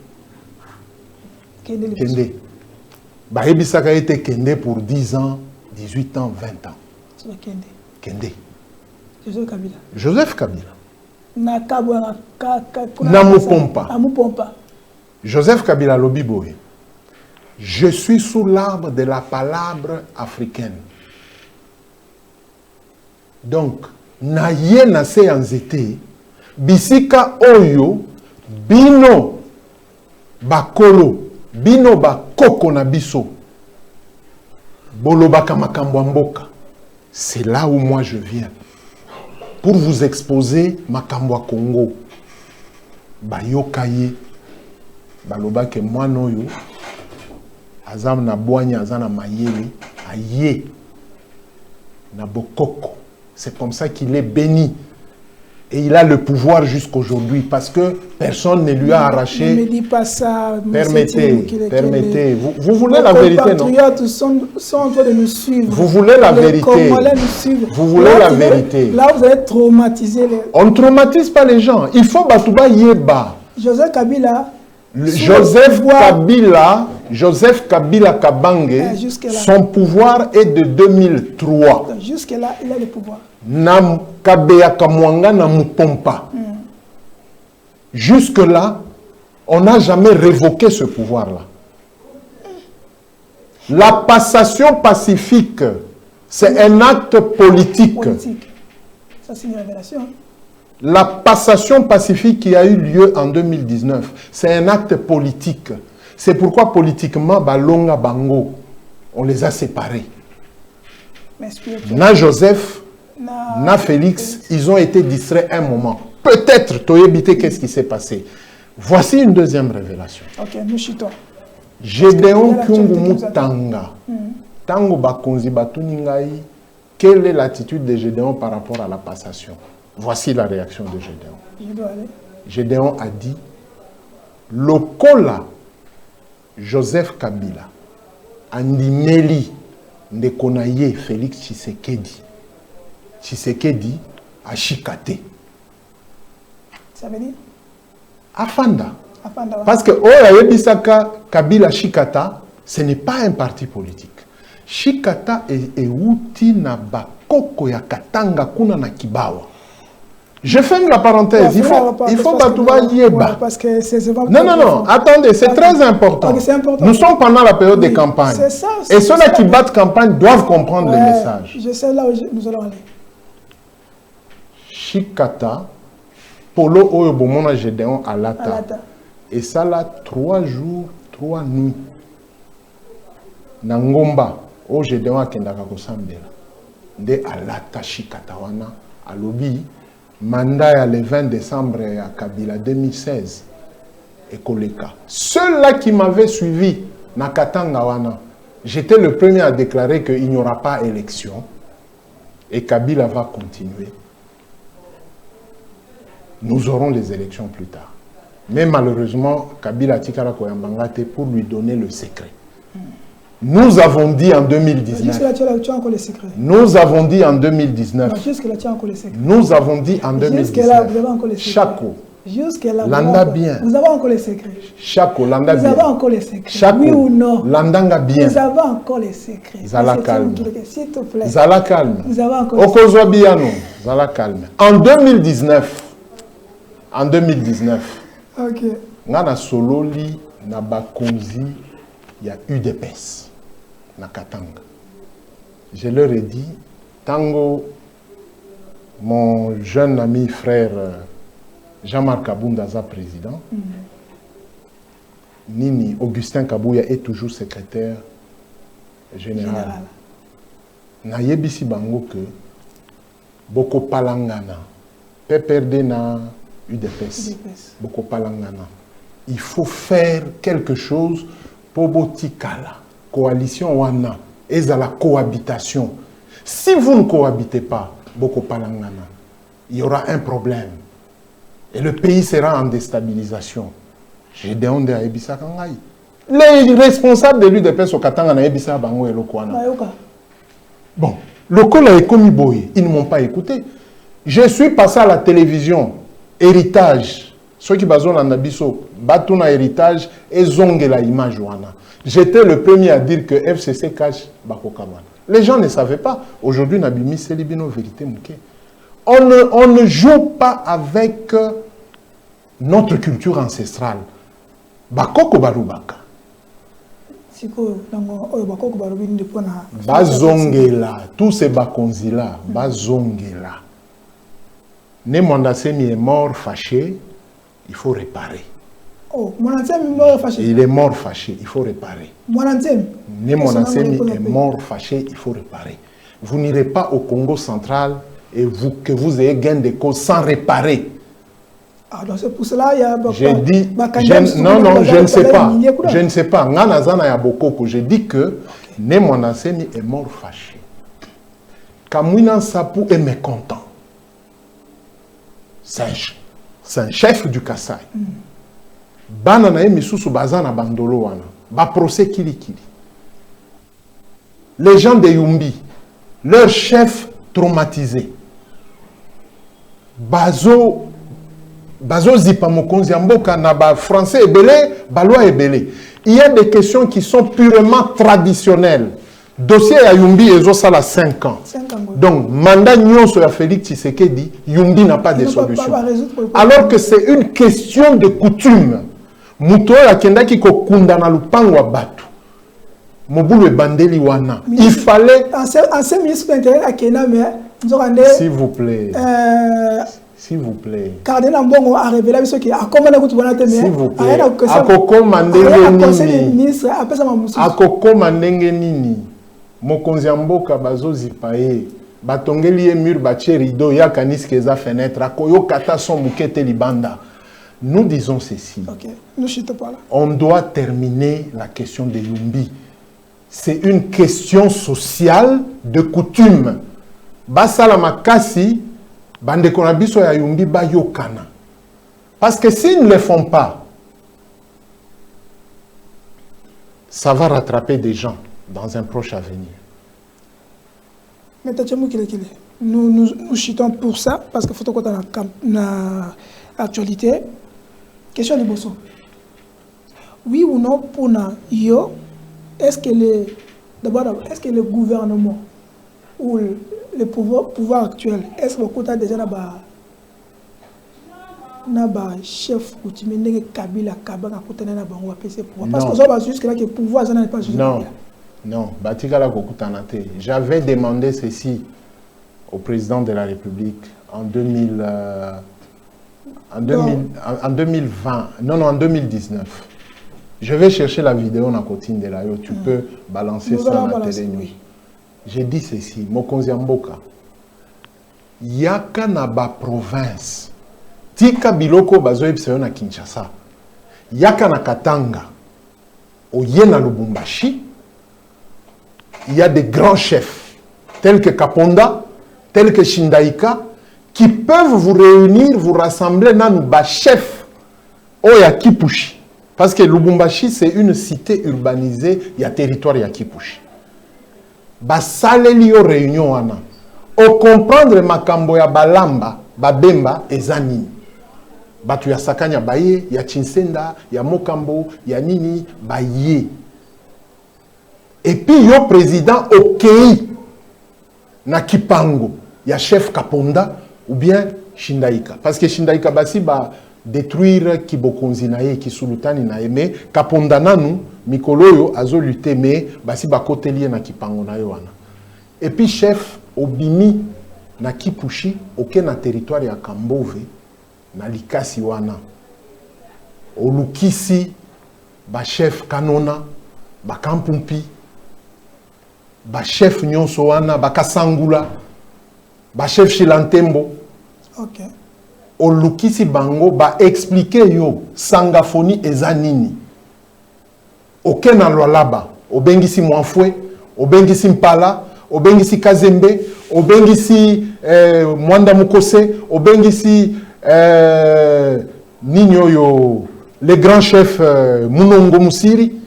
Kende. Baebisaka a été Kende pour 10 ans, 18 ans, 20 ans. Kende. Joseph Kabila. Joseph Kabila. Namupompa. Joseph Kabila Lobiboé. Je suis sous l'arbre de la palabre africaine. Donc, naye na se anzete, bisika oyo, bino bakolo, bino bakoko na biso, bolobaka makambo mboka. C'est là où moi je viens. Pour vous exposer makambo Congo. Bayokaye, balobake mwanoyo, azam na boanya, azam na mayele, aye, na bokoko. C'est comme ça qu'il est béni. Et il a le pouvoir jusqu'aujourd'hui parce que personne ne lui a arraché. Ne me dis pas ça. Permettez. Vous voulez la vérité, non? Les patriotes sont en train de nous suivre. Vous voulez la vérité. Vous voulez la vérité. Là, vous allez traumatiser les... On ne traumatise pas les gens. Il faut Batouba Yeba. Joseph Kabila. Joseph Kabila Kabange, son pouvoir est de 2003. Jusque-là, il a le pouvoir. Nam Kabeya Kamwanga na Mupompa. Jusque-là, on n'a jamais révoqué ce pouvoir-là. La passation pacifique, c'est un acte politique. Ça, c'est une révélation. La passation pacifique qui a eu lieu en 2019, c'est un acte politique. C'est pourquoi politiquement, Balonga Bango, on les a séparés. Na Joseph, na Félix, ils ont été distraits un moment. Peut-être, Toyebite, qu'est-ce qui s'est passé? Voici une deuxième révélation. Ok, nous chutons. Gédéon Kyungumu Tanga. Tango Bakonzi Batuningai. Quelle est l'attitude de Gédéon par rapport à la passation? Voici la réaction de Gédéon. Je dois aller. Gédéon a dit, Lokola Joseph Kabila, Andimeli Ndekonaye Félix Tshisekedi. Tshisekedi a chikaté. Ça veut dire? Afanda. Afanda. Parce que Oya Bisaka Kabila Chikata, ce n'est pas un parti politique. Chikata est outi na bakoko ya katanga kuna na kibawa. Je ferme la parenthèse. Il faut Batouba Yeba. Non. Attendez, c'est très important. Okay, important. Nous sommes pendant la période de campagne. Ça, et ceux-là qui battent campagne doivent comprendre le message. Je sais là où nous allons aller. Chikata, Polo Oyobomona Gédéon Alata. Et ça là, 3 jours, 3 nuits. Nangomba, au Gédéon Akendaka Kosambela. De Alata Chikata wana, alobi. Mandat le 20 décembre à Kabila 2016 et Koleka. Ceux-là qui m'avaient suivi, Nakatanga wana, j'étais le premier à déclarer qu'il n'y aura pas élection et Kabila va continuer. Nous aurons les élections plus tard. Mais malheureusement, Kabila Tikara Koyambangate pour lui donner le secret. Nous avons dit en 2019. Jusque-là, tu as encore les secrets. Nous avons dit en 2019. Jusque-là, tu as encore les secrets. Nous avons dit en 2019. Jusque-là, vous avez encore les secrets. Chaco. Jusque-là, Landa bien. Vous avez encore les secrets. Chaco, Landa bien. Vous avez encore les secrets. Chaco, oui ou non? Landanga bien. Vous avez encore les secrets. Zala calme. S'il te plaît. Zala calme. Vous avez encore les secrets. Biano. Zala calme. En 2019. Ok. Ngana Sololi, Nabakonzi, il y a eu des UDPS. Nakatanga. Je leur ai dit, Tango, mon jeune ami frère Jean-Marc Kabundaza président, Nini Augustin Kabouya est toujours secrétaire général. Nayebisi bango que Boko Palangana, PPRD na UDPS, Boko Palangana. Il faut faire quelque chose pour Botikala. Coalition wana et à la cohabitation. Si vous ne cohabitez pas, Boko Palangana, il y aura un problème. Et le pays sera en déstabilisation. J'ai demandé à Ebissa Kangai. Les responsables de l'UDPS au Katanga na ebisa bango elokwana. Bon, le col a commis boy, ils ne m'ont pas écouté. Je suis passé à la télévision, héritage. Ceux qui basent en Abisso, Batuna héritage et zongue la image wana. J'étais le premier à dire que FCC cache Bakokaman. Les gens ne savaient pas. Aujourd'hui, Nabimi Selibino vérité mouké. On ne joue pas avec notre culture ancestrale. Bakoko Barubaka. Bazongela, tous ces bakonzila, bazongela. Nemandasemi est mort fâché, il faut réparer. Oh, Monantemi est mort fâché. Il est mort fâché, il faut réparer. Nemandasemi est mort fâché, il faut réparer. Vous n'irez pas au Congo central et que vous ayez gain de cause sans réparer. Ah, donc c'est pour cela il y a j'ai dit, non, je ne sais pas. Je ne sais pas. Nganazana ya bokoko. J'ai dit que Nemonasemi est mort fâché. Kamouina Sapou est mécontent. C'est un chef du Kassai. Banana Misusu Bazana Bandolo wana. Ba procès kili. Les gens de Yumbi, leur chef traumatisé. Bazo zipa mokonzi amboka na ba français ebele, balois ebele. Il y a des questions qui sont purement traditionnelles. Dossier à Yumbi ezo sala 5 ans. Donc mandat nyonso ya Félix Tshisekedi, Yumbi n'a pas de solution. Alors que c'est une question de coutume. Muto ya kenda ki kokunda na lupango wa batu. Mobulu ebandeli wana. Il fallait ancien ministre de l'Intérieur à Kenya mais s'il vous plaît. S'il vous plaît. Cardinal Mbongo a révélé ce qui a commandé que tu vas te s'il vous plaît. Akoko mandenge nini. Mokonzi mboka bazozi paye. Batongeli e mur bache rideau ya kaniske za fenêtre akoyo kata son mukete libanda. Nous disons ceci. OK. Nous chutons pas là. On doit terminer la question de Yumbi. C'est une question sociale de coutume. Basala makasi bande konabiso ya Yumbi ba yokana. Parce que s'ils ne le font pas, ça va rattraper des gens dans un proche avenir. Mais nous chutons pour ça, parce qu'il faut que dans l'actualité. Question de Bosso. Oui ou non, pour yo, est-ce que le gouvernement ou le pouvoir actuel, est-ce que vous avez déjà un chef ou tu m'as Kabila Kabanga Koutana na bango APC pouvoir parce que ça va jusque là que pouvoir ça n'est pas juste. Non, Batikala Kokutanate. J'avais demandé ceci au président de la République en 2020. Non, en 2019. Je vais chercher la vidéo dans Kotine de la Yo. Tu peux balancer ça dans la télé. Oui. J'ai dit ceci, Mokonzi Mboka. Yaka na ba province. Tika biloko bazo ebseyo na Kinshasa. Yaka na Katanga. Oye na Lubumbashi. Il y a des grands chefs, tels que Kaponda, tels que Shindaika, qui peuvent vous réunir, vous rassembler dans nos chefs. Oya Kipushi. Parce que Lubumbashi, c'est une cité urbanisée, il y a territoire, il y a Kipushi. Basaleli yo réunion wana. Au comprendre makambo ya balamba, babemba ezani. Batu ya Sakanya baye, ya Chinsenda, ya Mokambo, ya nini baye. Et puis yo président okei na Kipango, ya chef Kaponda ou bien Shindaika. Parce que Shindaika basi ba détruire Kibokonzi na ye, Kisulutani na ye, mais Kaponda nanu mikoloyo azo lutter mais basi ba kotelie na Kipango na yo wana. Et puis chef obimi na Kipushi oke na territoire ya Kambove na Likasi wana. Olukisi ba chef Kanona ba Kampumpi ba chef nyonso wana ba Kasangula ba chef Shilantembo. OK. Olukisi bango ba expliquer yo sangafoni ezanini. Oke na Lwalaba obengisi Mwanfwe, obengisi Mpala, obengisi Kazembe, obengisi Mwanda Mukose, obengisi Ninyo yo les grands chefs Munongo Musiri,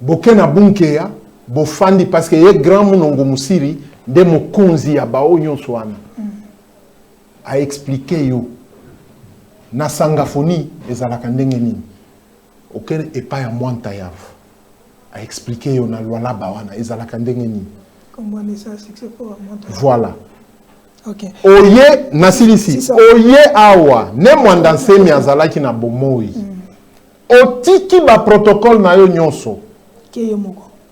bokena bunkeya bofandi parce que ye grand munongo musiri nde mokonzi ya bao nyonso wana a expliqué yo na sangafoni ezalaka ndenge nini okene epa ya mwanta yavu a expliqué yo na lwala bawana ezalaka ndenge nini voilà. Okay. Oye nasilisi oye awa ne mwanda nsemi azalaki na bomoi otiki ba protocole na yo nyonso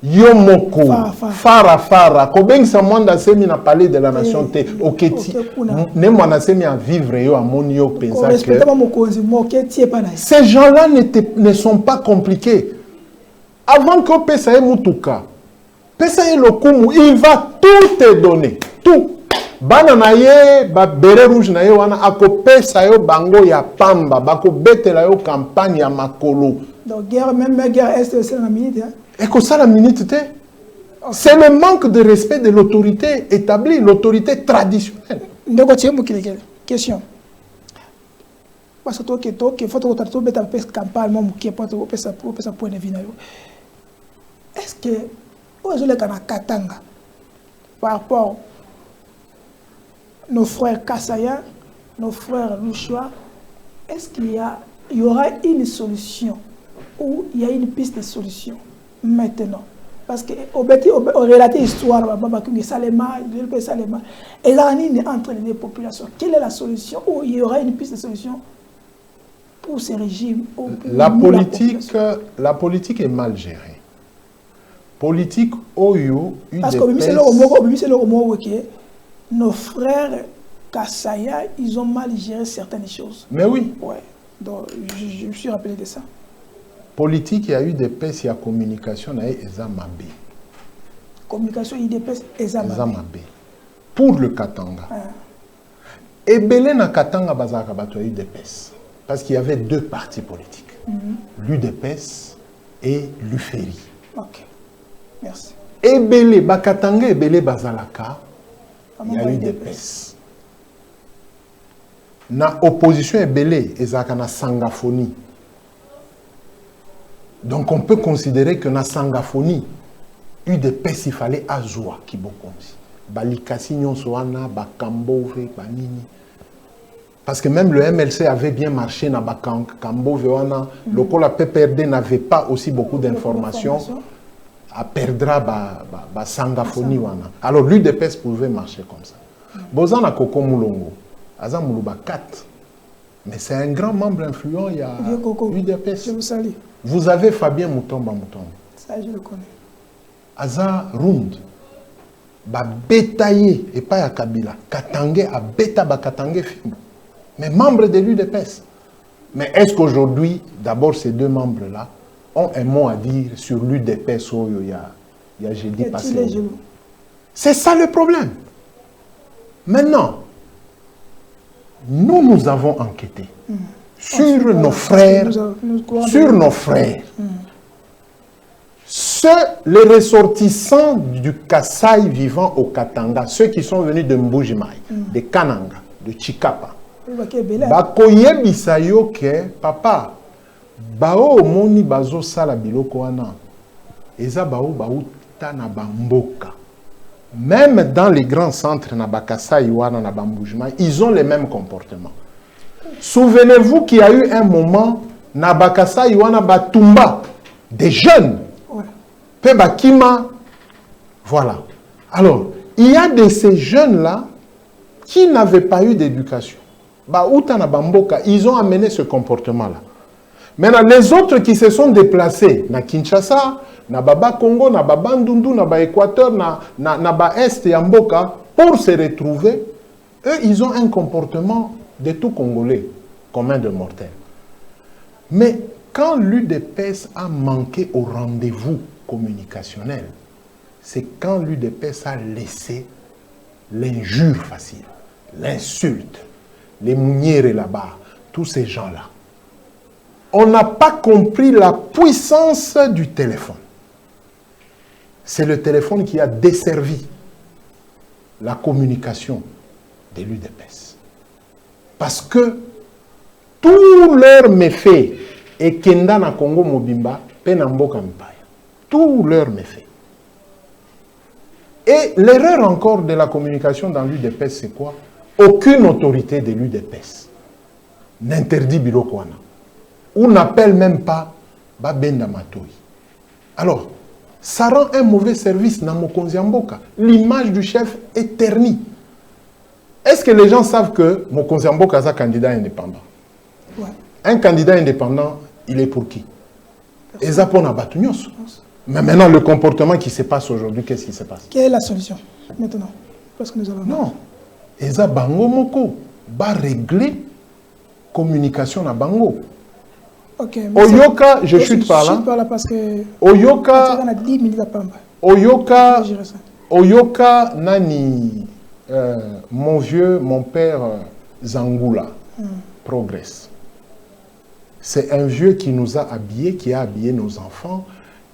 yo moko fara kobengisa mwanda nsemi na palais de la nation te oketi ne mwanda nsemi a vivre yo amoni yo pensa que ces gens-là ne sont pas compliqués avant que pesa ye mutuka pesa ye lokumu il va tout te donner tout. Bana na ye ba beret rouge na ye wana akopesa yo bango ya pamba bako betela yo campagne ya makolo. Donc guerre même guerre est c'est la minute hein. Et que ça la minute te. C'est le manque de respect de l'autorité établie, l'autorité traditionnelle. Ndeko tiembo kile question. Parce que faut que tu beta pesa campagne mo qui pas pesa point de vue na yo. Est-ce que ozole kana katanga par rapport nos frères Kassaya, nos frères Louchoua, est-ce qu'il y aura une solution ou il y a une piste de solution maintenant? Parce que au relaté histoire, et là, entre les populations, quelle est la solution ou il y aura une piste de solution pour ces régimes? La politique est mal gérée. Politique, oyo, parce que nos frères Kassaya, ils ont mal géré certaines choses. Mais oui. Ouais. Donc, je me suis rappelé de ça. Politique, il y a eu des pèses, il y a communication, il y a Ezamabe. Communication, il y a des pèses, Ezamabe. Pour le Katanga. Et Belé na Katanga, il y a eu des pèses. Parce qu'il y avait deux partis politiques. L'UDPS et l'UFERI. Ok. Merci. Et Belé, Bakatanga et Belé Bazalaka. Il y a eu des pèses. Na opposition est belé, et ça na sangaphonie. Donc on peut considérer que na sangaphonie, eu des pèses, il fallait azoua qui bokonzi. Balikasi nyonsoana, bakambove, banini. Parce que même le MLC avait bien marché na bakambove wana, le la PPRD n'avait pas aussi beaucoup d'informations. À perdra ba sangaphonie wana. Alors l'UDPS pouvait marcher comme ça. Bozana Koko Moulongo, Azam Moulouba 4. Mais c'est un grand membre influent, il y a l'UDPS. Je vous salue. Vous avez Fabien Moutomba. Ça, je le connais. Aza Rund, ba bétaillé, et pas à Kabila. Katangé a bêta ba Katangé Fimbo. Mais membre de l'UDPS. Mais est-ce qu'aujourd'hui, d'abord ces deux membres-là, ont un mot à dire sur l'UDPS où il y a jeudi passé. C'est ça le problème. Maintenant, nous avons enquêté sur nos frères, les ressortissants du Kasaï vivant au Katanga, ceux qui sont venus de Mbujimai, de Kananga, de Chikapa. Bakoye bisayo ke papa bao moni bazo sala biloko wana eza bao bauta na bamboka. Même dans les grands centres na Bakasai wana na Bambujima, ils ont les mêmes comportements. Souvenez-vous qu'il y a eu un moment na Bakasai wana batumba des jeunes. Pe bakima voilà. Alors, il y a de ces jeunes là qui n'avaient pas eu d'éducation. Baouta na bamboka, ils ont amené ce comportement là. Maintenant, les autres qui se sont déplacés, na Kinshasa, na Baba Congo, na Baba Ndundu, na Baba Équateur, na Baba Est et Amboka, pour se retrouver, eux, ils ont un comportement de tout Congolais, commun de mortels. Mais quand l'UDPS a manqué au rendez-vous communicationnel, c'est quand l'UDPS a laissé l'injure facile, l'insulte, les mounières là-bas, tous ces gens-là. On n'a pas compris la puissance du téléphone. C'est le téléphone qui a desservi la communication de l'UDPS. Parce que tous leurs méfaits, et Kenda na Congo Mobimba, Penamboka Mpaya. tous leurs méfaits. Et l'erreur encore de la communication dans l'UDPS, c'est quoi? Aucune autorité de l'UDPS n'interdit Biloko wana. On n'appelle même pas Babenda Matoi. Alors, ça rend un mauvais service dans Mokonzi Mboka. L'image du chef est ternie. Est-ce que les gens savent que Mokonzi Mboka est un candidat indépendant? Ouais. Un candidat indépendant, il est pour qui? Et ça pour Nabatunios. Mais maintenant, le comportement qui se passe aujourd'hui, qu'est-ce qui se passe? Quelle est la solution maintenant? Parce que nous allons... Non. Et ça, Bango Moko va régler communication à Bango. Ok. Oyoka, je chute par là. Je chute par là parce que... Oyoka... On a 10 minutes à Pamba. Oyoka, Nani, mon vieux, mon père Zangula, progresse. C'est un vieux qui nous a habillés, qui a habillé nos enfants,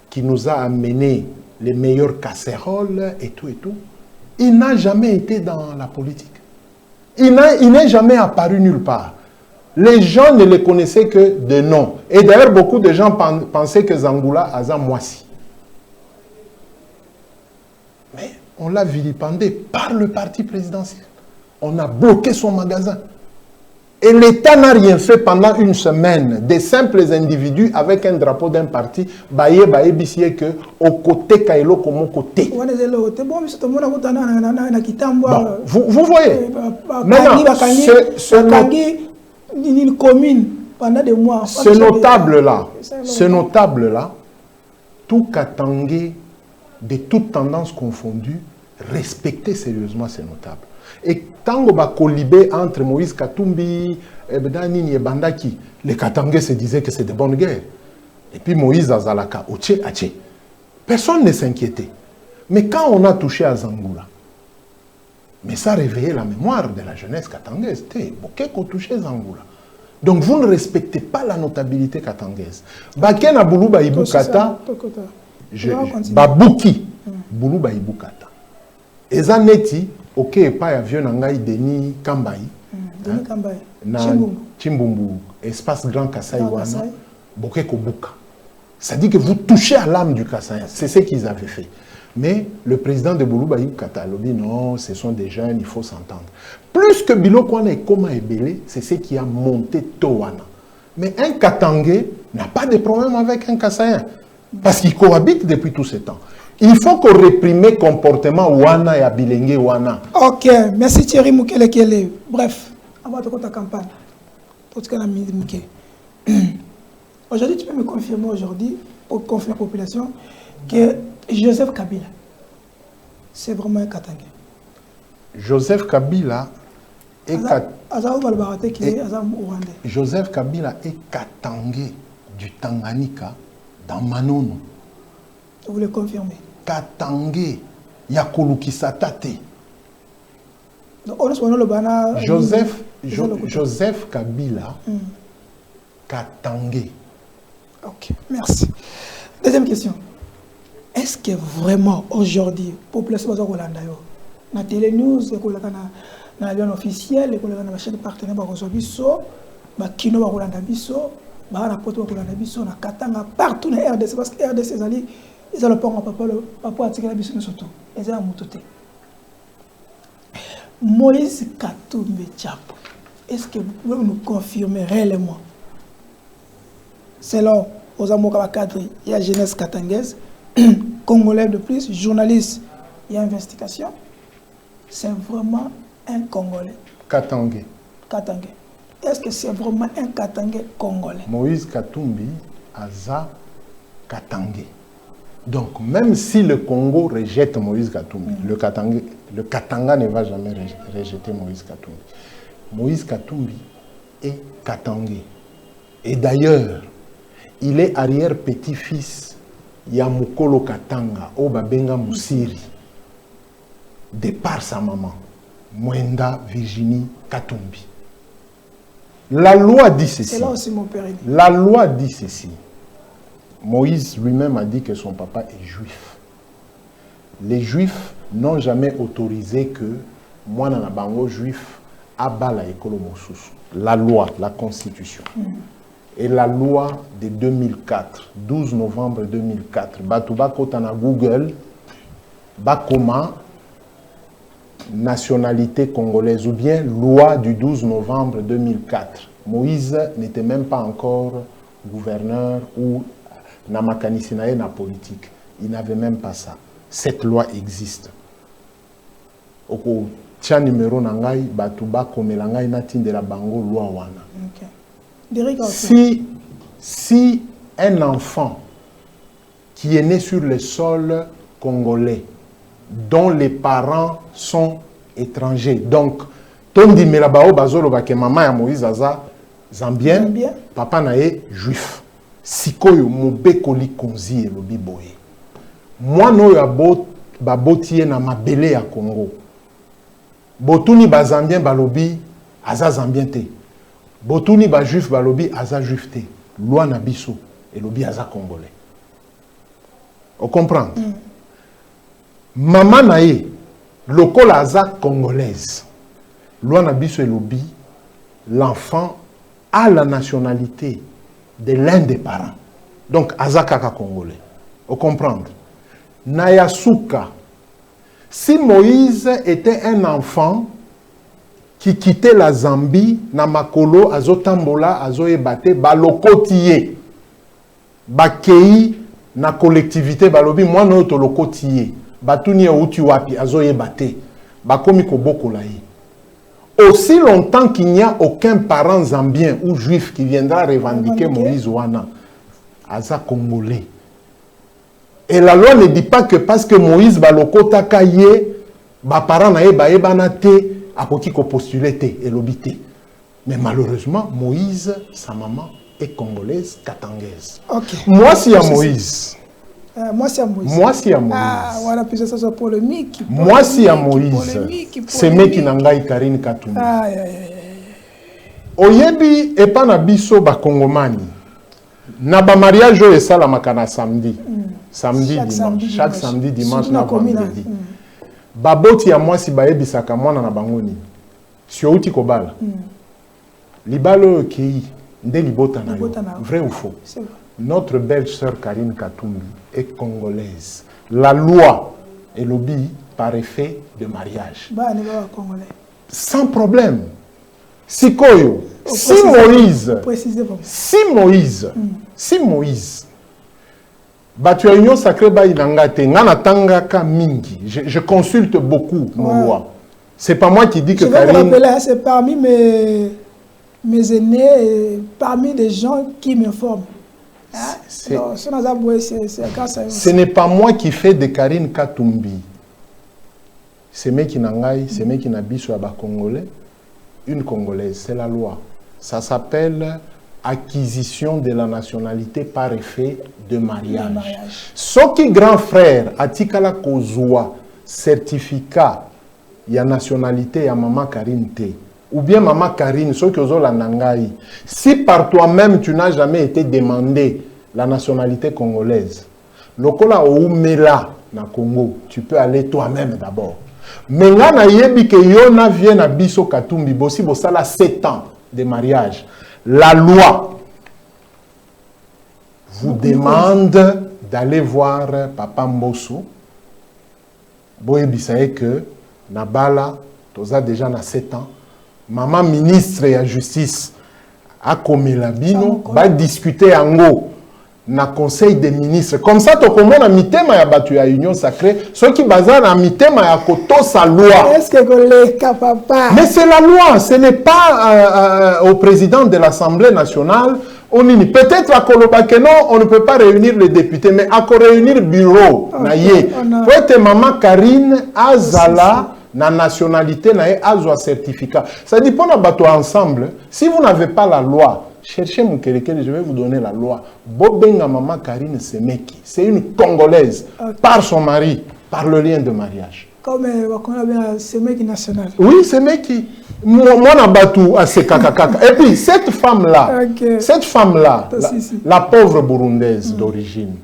qui nous a amené les meilleures casseroles et tout et tout. Il n'a jamais été dans la politique. Il n'est jamais apparu nulle part. Les gens ne le connaissaient que de nom. Et d'ailleurs, beaucoup de gens pensaient que Zangula a Moissi. Mais on l'a vilipendé par le parti présidentiel. On a bloqué son magasin. Et l'État n'a rien fait pendant une semaine. Des simples individus avec un drapeau d'un parti, que au côté Kailo comme au côté. Vous voyez. Maintenant, ce notable-là, tout Katangé, de toutes tendances confondues, respectez sérieusement ces notables. Et tant que colibé entre Moïse Katumbi et Bandaki, les Katangais se disaient que c'est de bonnes guerres. Et puis Moïse Azalaka, Oche, Ache. Personne ne s'inquiétait. Mais quand on a touché à Zangula, mais ça a réveillé la mémoire de la jeunesse katangaise. Bokeko touché Zangula. Donc vous ne respectez pas la notabilité katangaise. Bakena Boulouba Ibukata, Babouki Boulouba Ibukata. Et Zaneti, ok, pas avion nangai Denis Kambai. Denis Kambai. Chimbumbu, espace Grand Kassai Wana, Bokeko Buka. Ça dit que vous touchez à l'âme du Kassaïen. C'est ce qu'ils avaient fait. Mais le président de Boulouba Ibukata a dit non, ce sont des jeunes, il faut s'entendre. Plus que Bilokwana et Koma et Belé, c'est ce qui a monté Towana. Mais un Katangé n'a pas de problème avec un Kassaïen. Parce qu'il cohabite depuis tout ce temps. Il faut qu'on réprime le comportement Wana et Abilengue Wana. Ok, merci Thierry Mukele. Bref, on va te ta campagne. Aujourd'hui, tu peux me confirmer aujourd'hui, pour confirmer la population, que Joseph Kabila, c'est vraiment un Katangé. Joseph Kabila est Joseph Kabila est Katangé du Tanganyika dans Manono. Vous le confirmez? Katangé, Yakulukisatate. Joseph Kabila, Katangé. Ok, merci. Deuxième question. Est-ce que vraiment aujourd'hui, la population de Rolanda, na télé news, na l'avion officiel, na chaîne partenaire ba kino ba Rolanda biso, ba na poto ba Rolanda biso na Katanga partout na RDC parce que RDC ils ont le pont papa atikela biso na soto. Ils ont mutote. Moïse Katumbi Tchapo. Est-ce que vous pouvez nous confirmer réellement, selon Ozamoka cadre, il y a jeunesse katangaise, congolais de plus, journaliste et investigation, c'est vraiment un Congolais. Katangé. Katangé. Est-ce que c'est vraiment un Katangé congolais? Moïse Katumbi Aza Katangé. Donc, même si le Congo rejette Moïse Katumbi, le Katanga ne va jamais rejeter Moïse Katumbi. Moïse Katumbi est Katangé. Et d'ailleurs, il est arrière-petit-fils Yamukolo Katanga, Obabenga Moussiri, de par sa maman, Mwenda Virginie Katumbi. La loi dit ceci. C'est là aussi mon père. La loi dit ceci. Moïse lui-même a dit que son papa est juif. Les juifs n'ont jamais autorisé que moi, dans la bango juif, abala ekolo mosusu. La loi, la constitution. et la loi de 2004, 12 novembre 2004. Batouba Kotana Google, Bakoma, nationalité congolaise, ou bien loi du 12 novembre 2004. Moïse n'était même pas encore gouverneur ou Namakanisinae na politique. Il n'avait même pas ça. Cette loi existe. Oko tia numéro nangai Batouba Komelangai natin de la bango loi wana. Si un enfant qui est né sur le sol congolais, dont les parents sont étrangers, donc, Tondi Melabao Bazolo Bake maman ya Moïse Aza, Zambien, papa nae juif. Sikoyo Mobekoli Konzi et Lobi Boye. Moi, no ya babotie na mabele ya Congo. Botuni ba Zambien balobi, Aza Zambien te. Botuni ba juif balobi aza juif te. Loi na biso et lobi aza congolais. On comprend? Maman nae lokola aza congolaise. Loi na biso et lobi l'enfant a la nationalité de l'un des parents. Donc aza kaka congolais. On comprend? Nayasuka. Si Moïse était un enfant qui quittait la Zambie, na makolo, azotambola, azoyebate, balokotiye, bakei, na collectivité, balobi, moi no tolokotiye, batuni outi wapi, azoyebate, bakomi kobokolaye. Aussi longtemps qu'il n'y a aucun parent zambien ou juif qui viendra revendiquer Moïse Wana, aza congolais. Et la loi ne dit pas que parce que Moïse balokota kaye, ba parent na eba banate, akoki ko postuler te et l'obité. Mais malheureusement, Moïse, sa maman, est congolaise, katangaise. Okay. Moi, si à Moïse. Moi, si à Moïse. Moi, si à Moïse. Ah, voilà, puis ça, c'est polémique. Moi, si à Moïse. C'est mec qui n'engaille Karine Katumbi. Aïe, aïe, aïe. Oyebi, et pas na biso ba Kongomani. Na ba mariage et ça la makana samedi. Samedi, dimanche. Chaque samedi, dimanche, na vendredi. Baboti à moi si baebi saka mwana na bangoni. Si outi kobala. Libalo kei nde libota na yo. Vrai ou faux? C'est vrai. Notre belle sœur Karine Katumbi est congolaise. La loi est lobby par effet de mariage. Bah, on est congolais. Sans problème. Si Koyo, si Moïse, Batu Union Sacrée Baïnangate, Nanatangaka Mingi, je consulte beaucoup nos lois. C'est pas moi qui dis que Karine... Je vais vous rappeler, c'est parmi mes aînés, parmi les gens qui m'informent. Ce n'est pas moi qui fais de Karine Katumbi. C'est mec qui n'angaï, c'est mec qui n'habille sur la Congolais. Une Congolaise, c'est la loi. Ça s'appelle acquisition de la nationalité par effet de mariage. Ce qui grand frère Atikala Kozua certificat ya nationalité ya maman Karine T. Ou bien maman Karine, ceux qui ont la nangaï. Si par toi-même tu n'as jamais été demandé la nationalité congolaise, lokola oumela na Congo, tu peux aller toi-même d'abord. Mais là na yebi que yona vient na biso Katumbi bosi bosala 7 ans de mariage. La loi vous demande d'aller voir Papa Mbosso. Boyebi saye que Nabala, toza déjà na 7 ans. Maman ministre de la justice a commis la bino, va discuter en haut na conseil des ministres. Comme ça, tu as mitema ya batu ya union sacrée, ceux qui basent na mitema ya koto sa loi. Est-ce que papa? Mais c'est la loi, ce n'est pas au président de l'Assemblée nationale. Peut-être à Kolobakeno, on ne peut pas réunir les députés, mais à réunir le bureau. Peut-être maman Karine Azala. Na nationalité, na azwa certificat. Ça dit, pour nous battre ensemble, si vous n'avez pas la loi, cherchez mon kérékélé, je vais vous donner la loi. Bobenga maman Karine Semeki, c'est une Congolaise, par son mari, par le lien de mariage. Comme Semeki national. Oui, Semeki. Moi, na battu à ce kakakaka. Et puis, cette femme-là, la pauvre burundaise d'origine,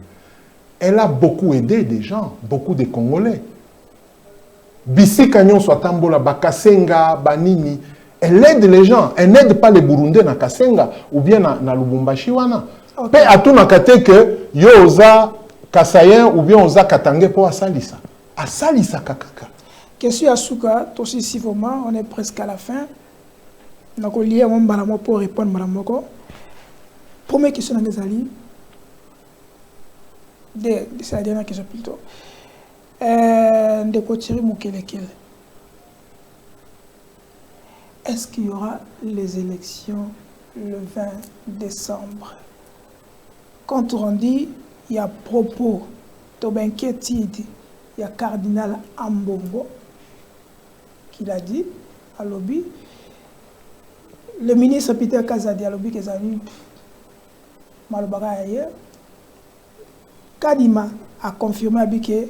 elle a beaucoup aidé des gens, beaucoup de Congolais. Bisi Kanyon soit tambola bakasenga banini Elle aide les gens. Elle n'aide pas les Burundais na Kasenga ou bien na Lubumbashi wana. Pe atuna kate que yo oza Kasayen ou bien oza Katangé pour asalisa. Asalisa kakaka. Question à Souka, aussi si vraiment on est presque à la fin. Donc on lit mon balamo pour répondre madame Moko. Première question dans les alliés. C'est la dernière question plutôt. De Kotiri Mukelekele. Est-ce qu'il y aura les élections le 20 décembre? Quand on dit, il y a propos, il y a cardinal Ambongo qui l'a dit à Lobby. Le ministre Peter Kazadi à Lobby qui est allé Malobara ailleurs. Kadima a confirmé que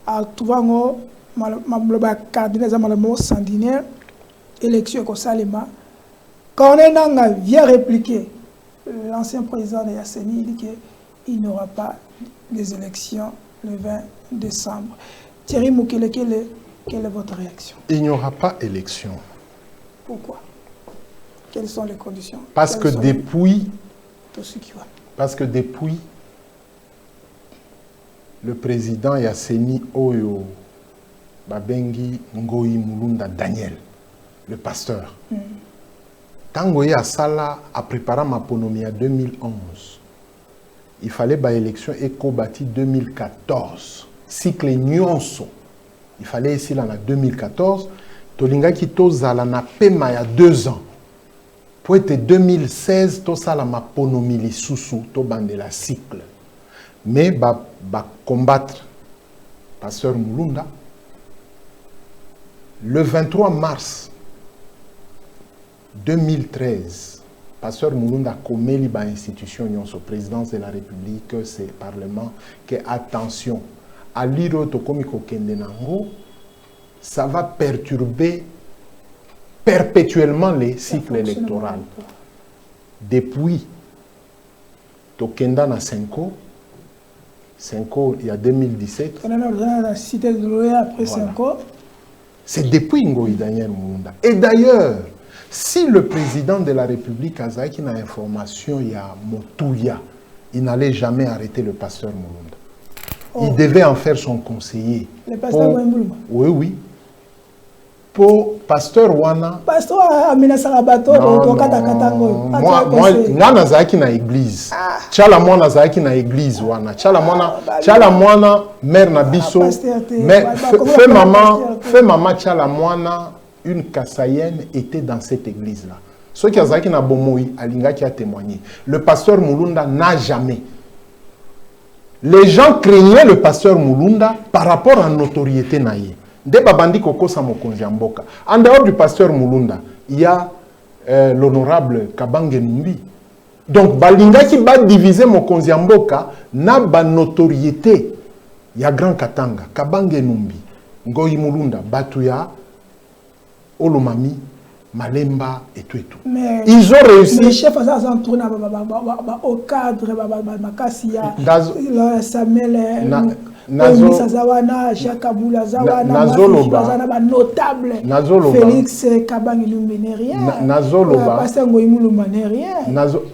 à Touvango, le cardinal Zamalamo sanguinaire, élection comme Salema. Quand on vient répliquer, l'ancien président de Yasseni dit qu'il n'y aura pas les élections le 20 décembre. Thierry Mukele, quelle est votre réaction? Il n'y aura pas élection. Pourquoi? Quelles sont les conditions? Parce que depuis le président Yasseni Oyo Babengi Ngoyi Mulunda Daniel, le pasteur, Tangoye Asala a préparé ma ponomie en 2011. Il fallait une élection éco-bâti 2014. Cycle Nyonso. Il fallait ici là en 2014. Tolinga qui tozala na pema il y a 2 ans. Pour être 2016, tosala ma ponomie les sous to bande la cycle. Mais ba combattre pasteur Mulunda le 23 mars 2013, pasteur Mulunda komeli ba institution nyonso, présidence de la République, c'est parlement, que attention, à l'iro tokomiko kendenango, ça va perturber perpétuellement les cycles électoraux. Depuis Tokenda na 5 ans, il y a 2017. C'est depuis Ngoyi Daniel Mulunda. Et d'ailleurs, si le président de la République Azaki n'a information, il y a Motouya, il n'allait jamais arrêter le pasteur Mulunda. Oh. Il devait en faire son conseiller. Le pasteur Mulunda? Oui, oui. Pour pasteur Wana. Pasteur Amina Sarabato, moi, nazaki na église. Tchala moi nazaki na église Wana. Tchala moi mère na biso. Mais fait maman tchala moi une Kassayenne était dans cette église là. Ceux qui azaki na bomoi alinga qui a témoigné. Le pasteur Mulunda n'a jamais. Les gens craignaient le pasteur Mulunda par rapport à notoriété naïe. Dès Babandi Koko Samokonzi Mboka. En dehors du pasteur Mulunda, il y a l'honorable Kabange Numbi. Donc, Balinga qui va diviser Mokonzi Mboka n'a pas notoriété. Il y a Grand Katanga, Kabange Numbi, Ngoyi Mulunda, Batuya, Olomami, Malemba et tout et tout. Mais ils ont réussi. Les chefs ont tourné au cadre, Samuel. Félix Kabangi n'est rien.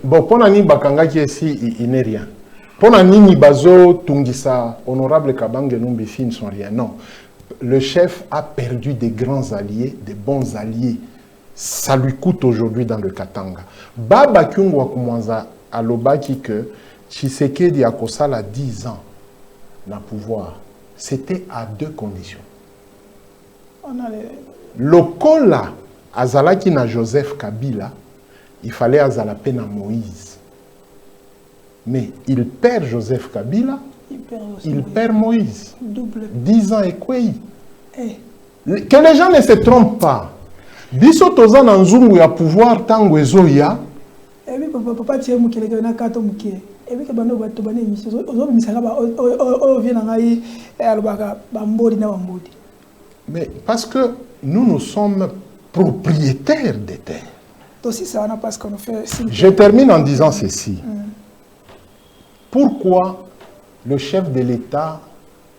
Bon, pour Nani Bakanga qui est ici, il n'est rien. Pour Nani Bazo Tungisa, honorable Kabangi Numbifi ne sont rien. Non. Le chef a perdu des grands alliés, des bons alliés. Ça lui coûte aujourd'hui dans le Katanga. Baba Kyungwa Kumwanza a l'obaki que Tshisekedi a Kosala 10 ans. Le pouvoir, c'était à 2 conditions. Le Kola, Azalaki na Joseph Kabila, il fallait Azalape na Moïse. Mais il perd Joseph Kabila, il perd Moïse. Double. 10 ans et quoi? Que les gens ne se trompent pas. Biso toza na nzungu ya pouvoir tango ezoya. Papa tie mukele na kato mukie. Mais parce que nous sommes propriétaires des terres. Je termine en disant ceci. Pourquoi le chef de l'État,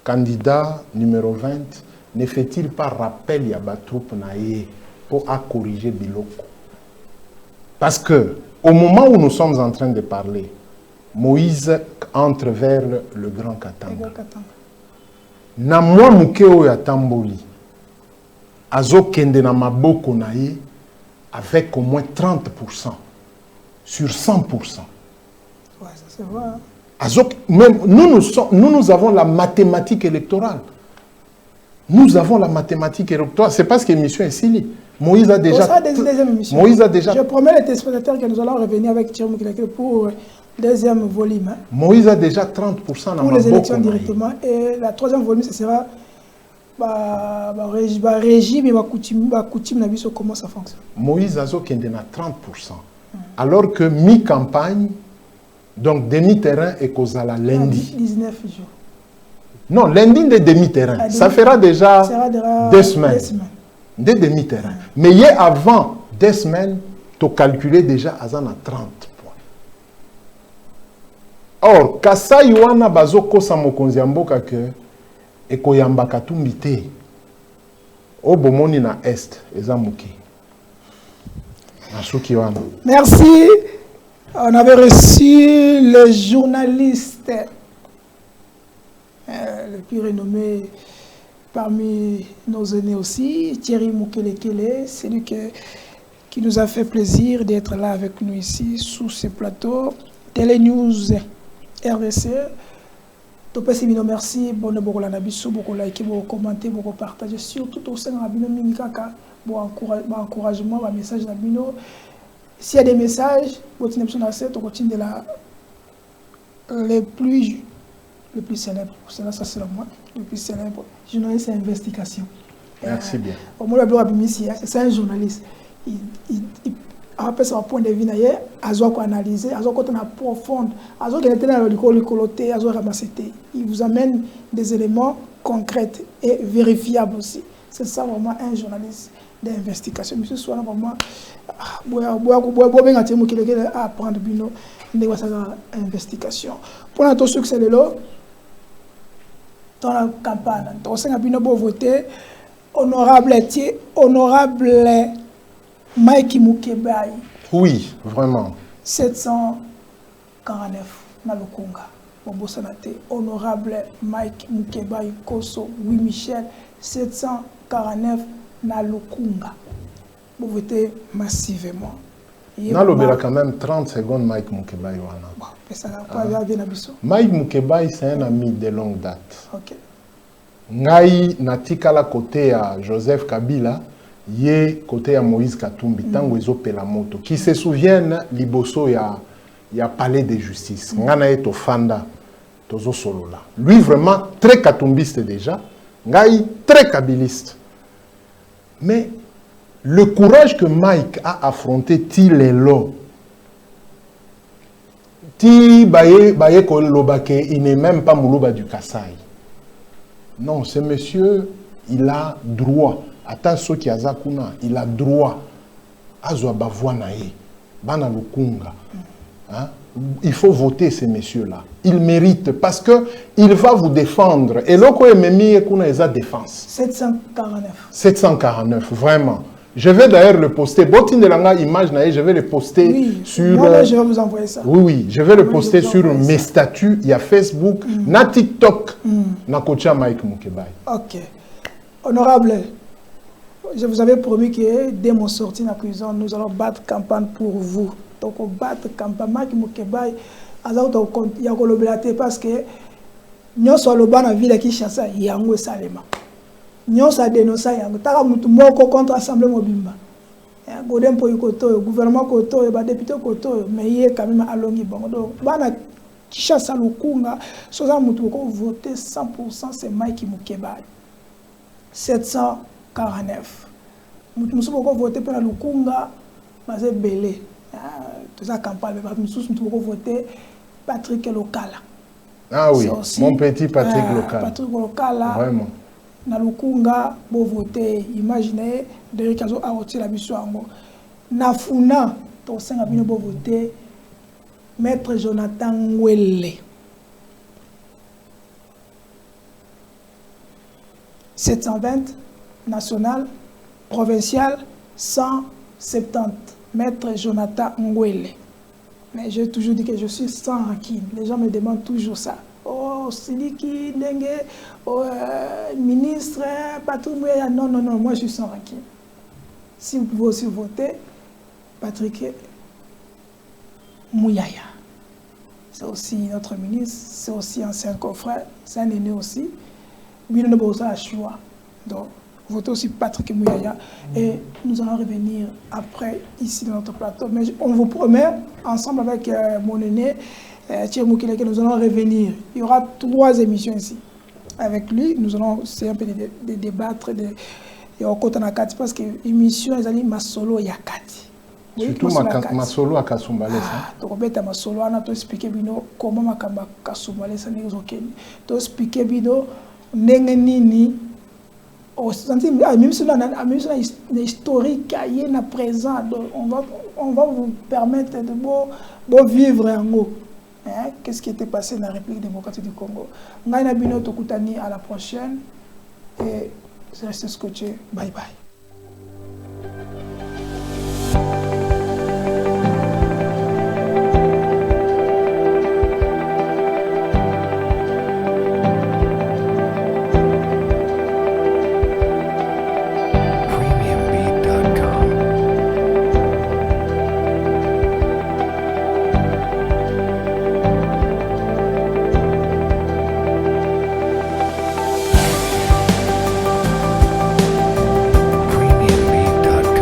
candidat numéro 20, ne fait-il pas rappel à la troupe naïe pour corriger Biloko. Parce que, au moment où nous sommes en train de parler, Moïse entre vers le Grand Katanga. Na mwa muke oyo atamboli, azo kende na maboko na ye avec au moins 30% sur 100%. Ouais, ça c'est vrai. Même nous avons la mathématique électorale. Nous avons la mathématique électorale. C'est parce que l'émission est silie. Moïse a déjà... Je promets les téléspectateurs que nous allons revenir avec Thierry Moukileke pour le deuxième volume. Hein. Moïse a déjà 30% dans pour les élections directement. Et la troisième volume, ce sera régime et coutume comment ça fonctionne. Moïse a kende na 30%. Alors que mi-campagne, donc demi-terrain et Kozala lundi. 19 jours. Non, lundi de demi-terrain. Ça fera déjà 2 semaines. Des demi-terrain. Mais hier avant 2 semaines, tu calculé déjà à 30 points. Or, Kasa Yoana Bazoko Samokonzi Amboka que Ekoyamba Katumbite au Bomoni na Est, Ezamuki. Merci. On avait reçu le journaliste le plus renommé parmi nos aînés aussi, Thierry Moukileke, c'est lui qui nous a fait plaisir d'être là avec nous ici, sous ce plateau. Télé News RDC. Topesibino, merci. Bonne bokola nabiso, bokola like, bokola commenter, bokola partager. Surtout au sein de Nabino Minikaka, bon encouragement, bon message Nabino. S'il y a des messages, on continue de la les plus célèbres. Ça c'est moi, le plus célèbre. Journaliste et investigation. Merci bien. C'est un journaliste. Il après son point de vue, il a analysé, il a profonde, il vous amène des éléments concrets et vérifiables aussi. C'est ça vraiment un journaliste d'investigation. Monsieur Soana, vraiment, apprendre une investigation. Pour notre succès de l'eau, dans la campagne, on a voté honorable Mike Mukebai. Oui, vraiment. 749 na Lukunga. Honorable Mike Mukebai Koso, oui Michel, 749 na Lukunga. Vous votez massivement. Na lobela quand même 30 secondes Mike Mukebai wana. Mike Mukebai c'est un ami de longue date. OK. Ngai natikala côté à Joseph Kabila. Yé côté à Moïse Katumbi, tango ezopela moto. Qui se souviennent liboso ya palais de justice. Ngana eto fanda tozo solola. Lui vraiment très katumbiste déjà, ngai très kabiliste. Mais le courage que Mike a affronté ti lelo. Ti baye ko lobake, il n'est même pas moulouba du Kassai. Non, ce monsieur, il a droit. Attends, ceux qui azakuna, il a droit à Zouabavouanae, Bana Lukunga. Il faut voter ces messieurs-là. Ils méritent parce qu'il va vous défendre. Et l'oko ememi kuna eza défense. 749. 749, vraiment. Je vais d'ailleurs le poster. Botin de langa image nae, je vais le poster sur. Moi, je vais vous envoyer ça. Oui, je vais le poster sur mes statuts. Il y a Facebook, na TikTok, na Kocha Mike Mukebai. Ok. Honorable. Je vous avais promis que dès mon sortie de la prison, nous allons battre campagne pour vous. Donc, on battre campagne. Maki Mukebai, il y a un parce que nous sommes dans la ville qui chasse, il y a un salema. Nous sommes dénoncés, il y a un contre l'Assemblée Mobimba. Le gouvernement Koto, le député Koto, mais il y a quand même un long bon. Donc, qui chasse à Lukunga, si vous voter 100%, c'est Maki Mukebai. 749. Nous sommes voté pour la Lukunga, mais c'est belé. Tout ça campagne, nous sommes voté Patrick Local. Ah oui, mon petit Patrick Local. Patrick Local, vraiment. Na Lukunga, vous votez. Imaginez, Derek Azo a retiré la mission. Na Funa, tout ça, vous votez Maître Jonathan Welle. 720, national, provincial, 170. Maître Jonathan Ngwele. Mais j'ai toujours dit que je suis sans rancune. Les gens me demandent toujours ça. Oh, Siliki, Dengue, oh, ministre, Patrick Mouyaya. Non, non, non, moi je suis sans rancune. Si vous pouvez aussi voter, Patrick Mouyaya. C'est aussi notre ministre, c'est aussi un ancien confrère, c'est un aîné aussi. Mais nous avons un choix. Donc, votez aussi Patrick Mouyaya. Et nous allons revenir après, ici, dans notre plateau. Mais on vous promet, ensemble avec mon aîné, Thierry Moukile, que nous allons revenir. Il y aura 3 émissions ici. Avec lui, nous allons un peu débattre parce que l'émission, elle est ma solo Yakati. Surtout ma solo à Kasumbalesa. Donc, ma solo, on a tout expliqué comment ma Kasumbalesa n'est pas ok. Tout expliqué nini. Même si on a historique, il y a présent, on va vous permettre de vivre en haut. Qu'est-ce qui était passé dans la République démocratique du Congo? On a à la prochaine et restez scotché. Bye bye.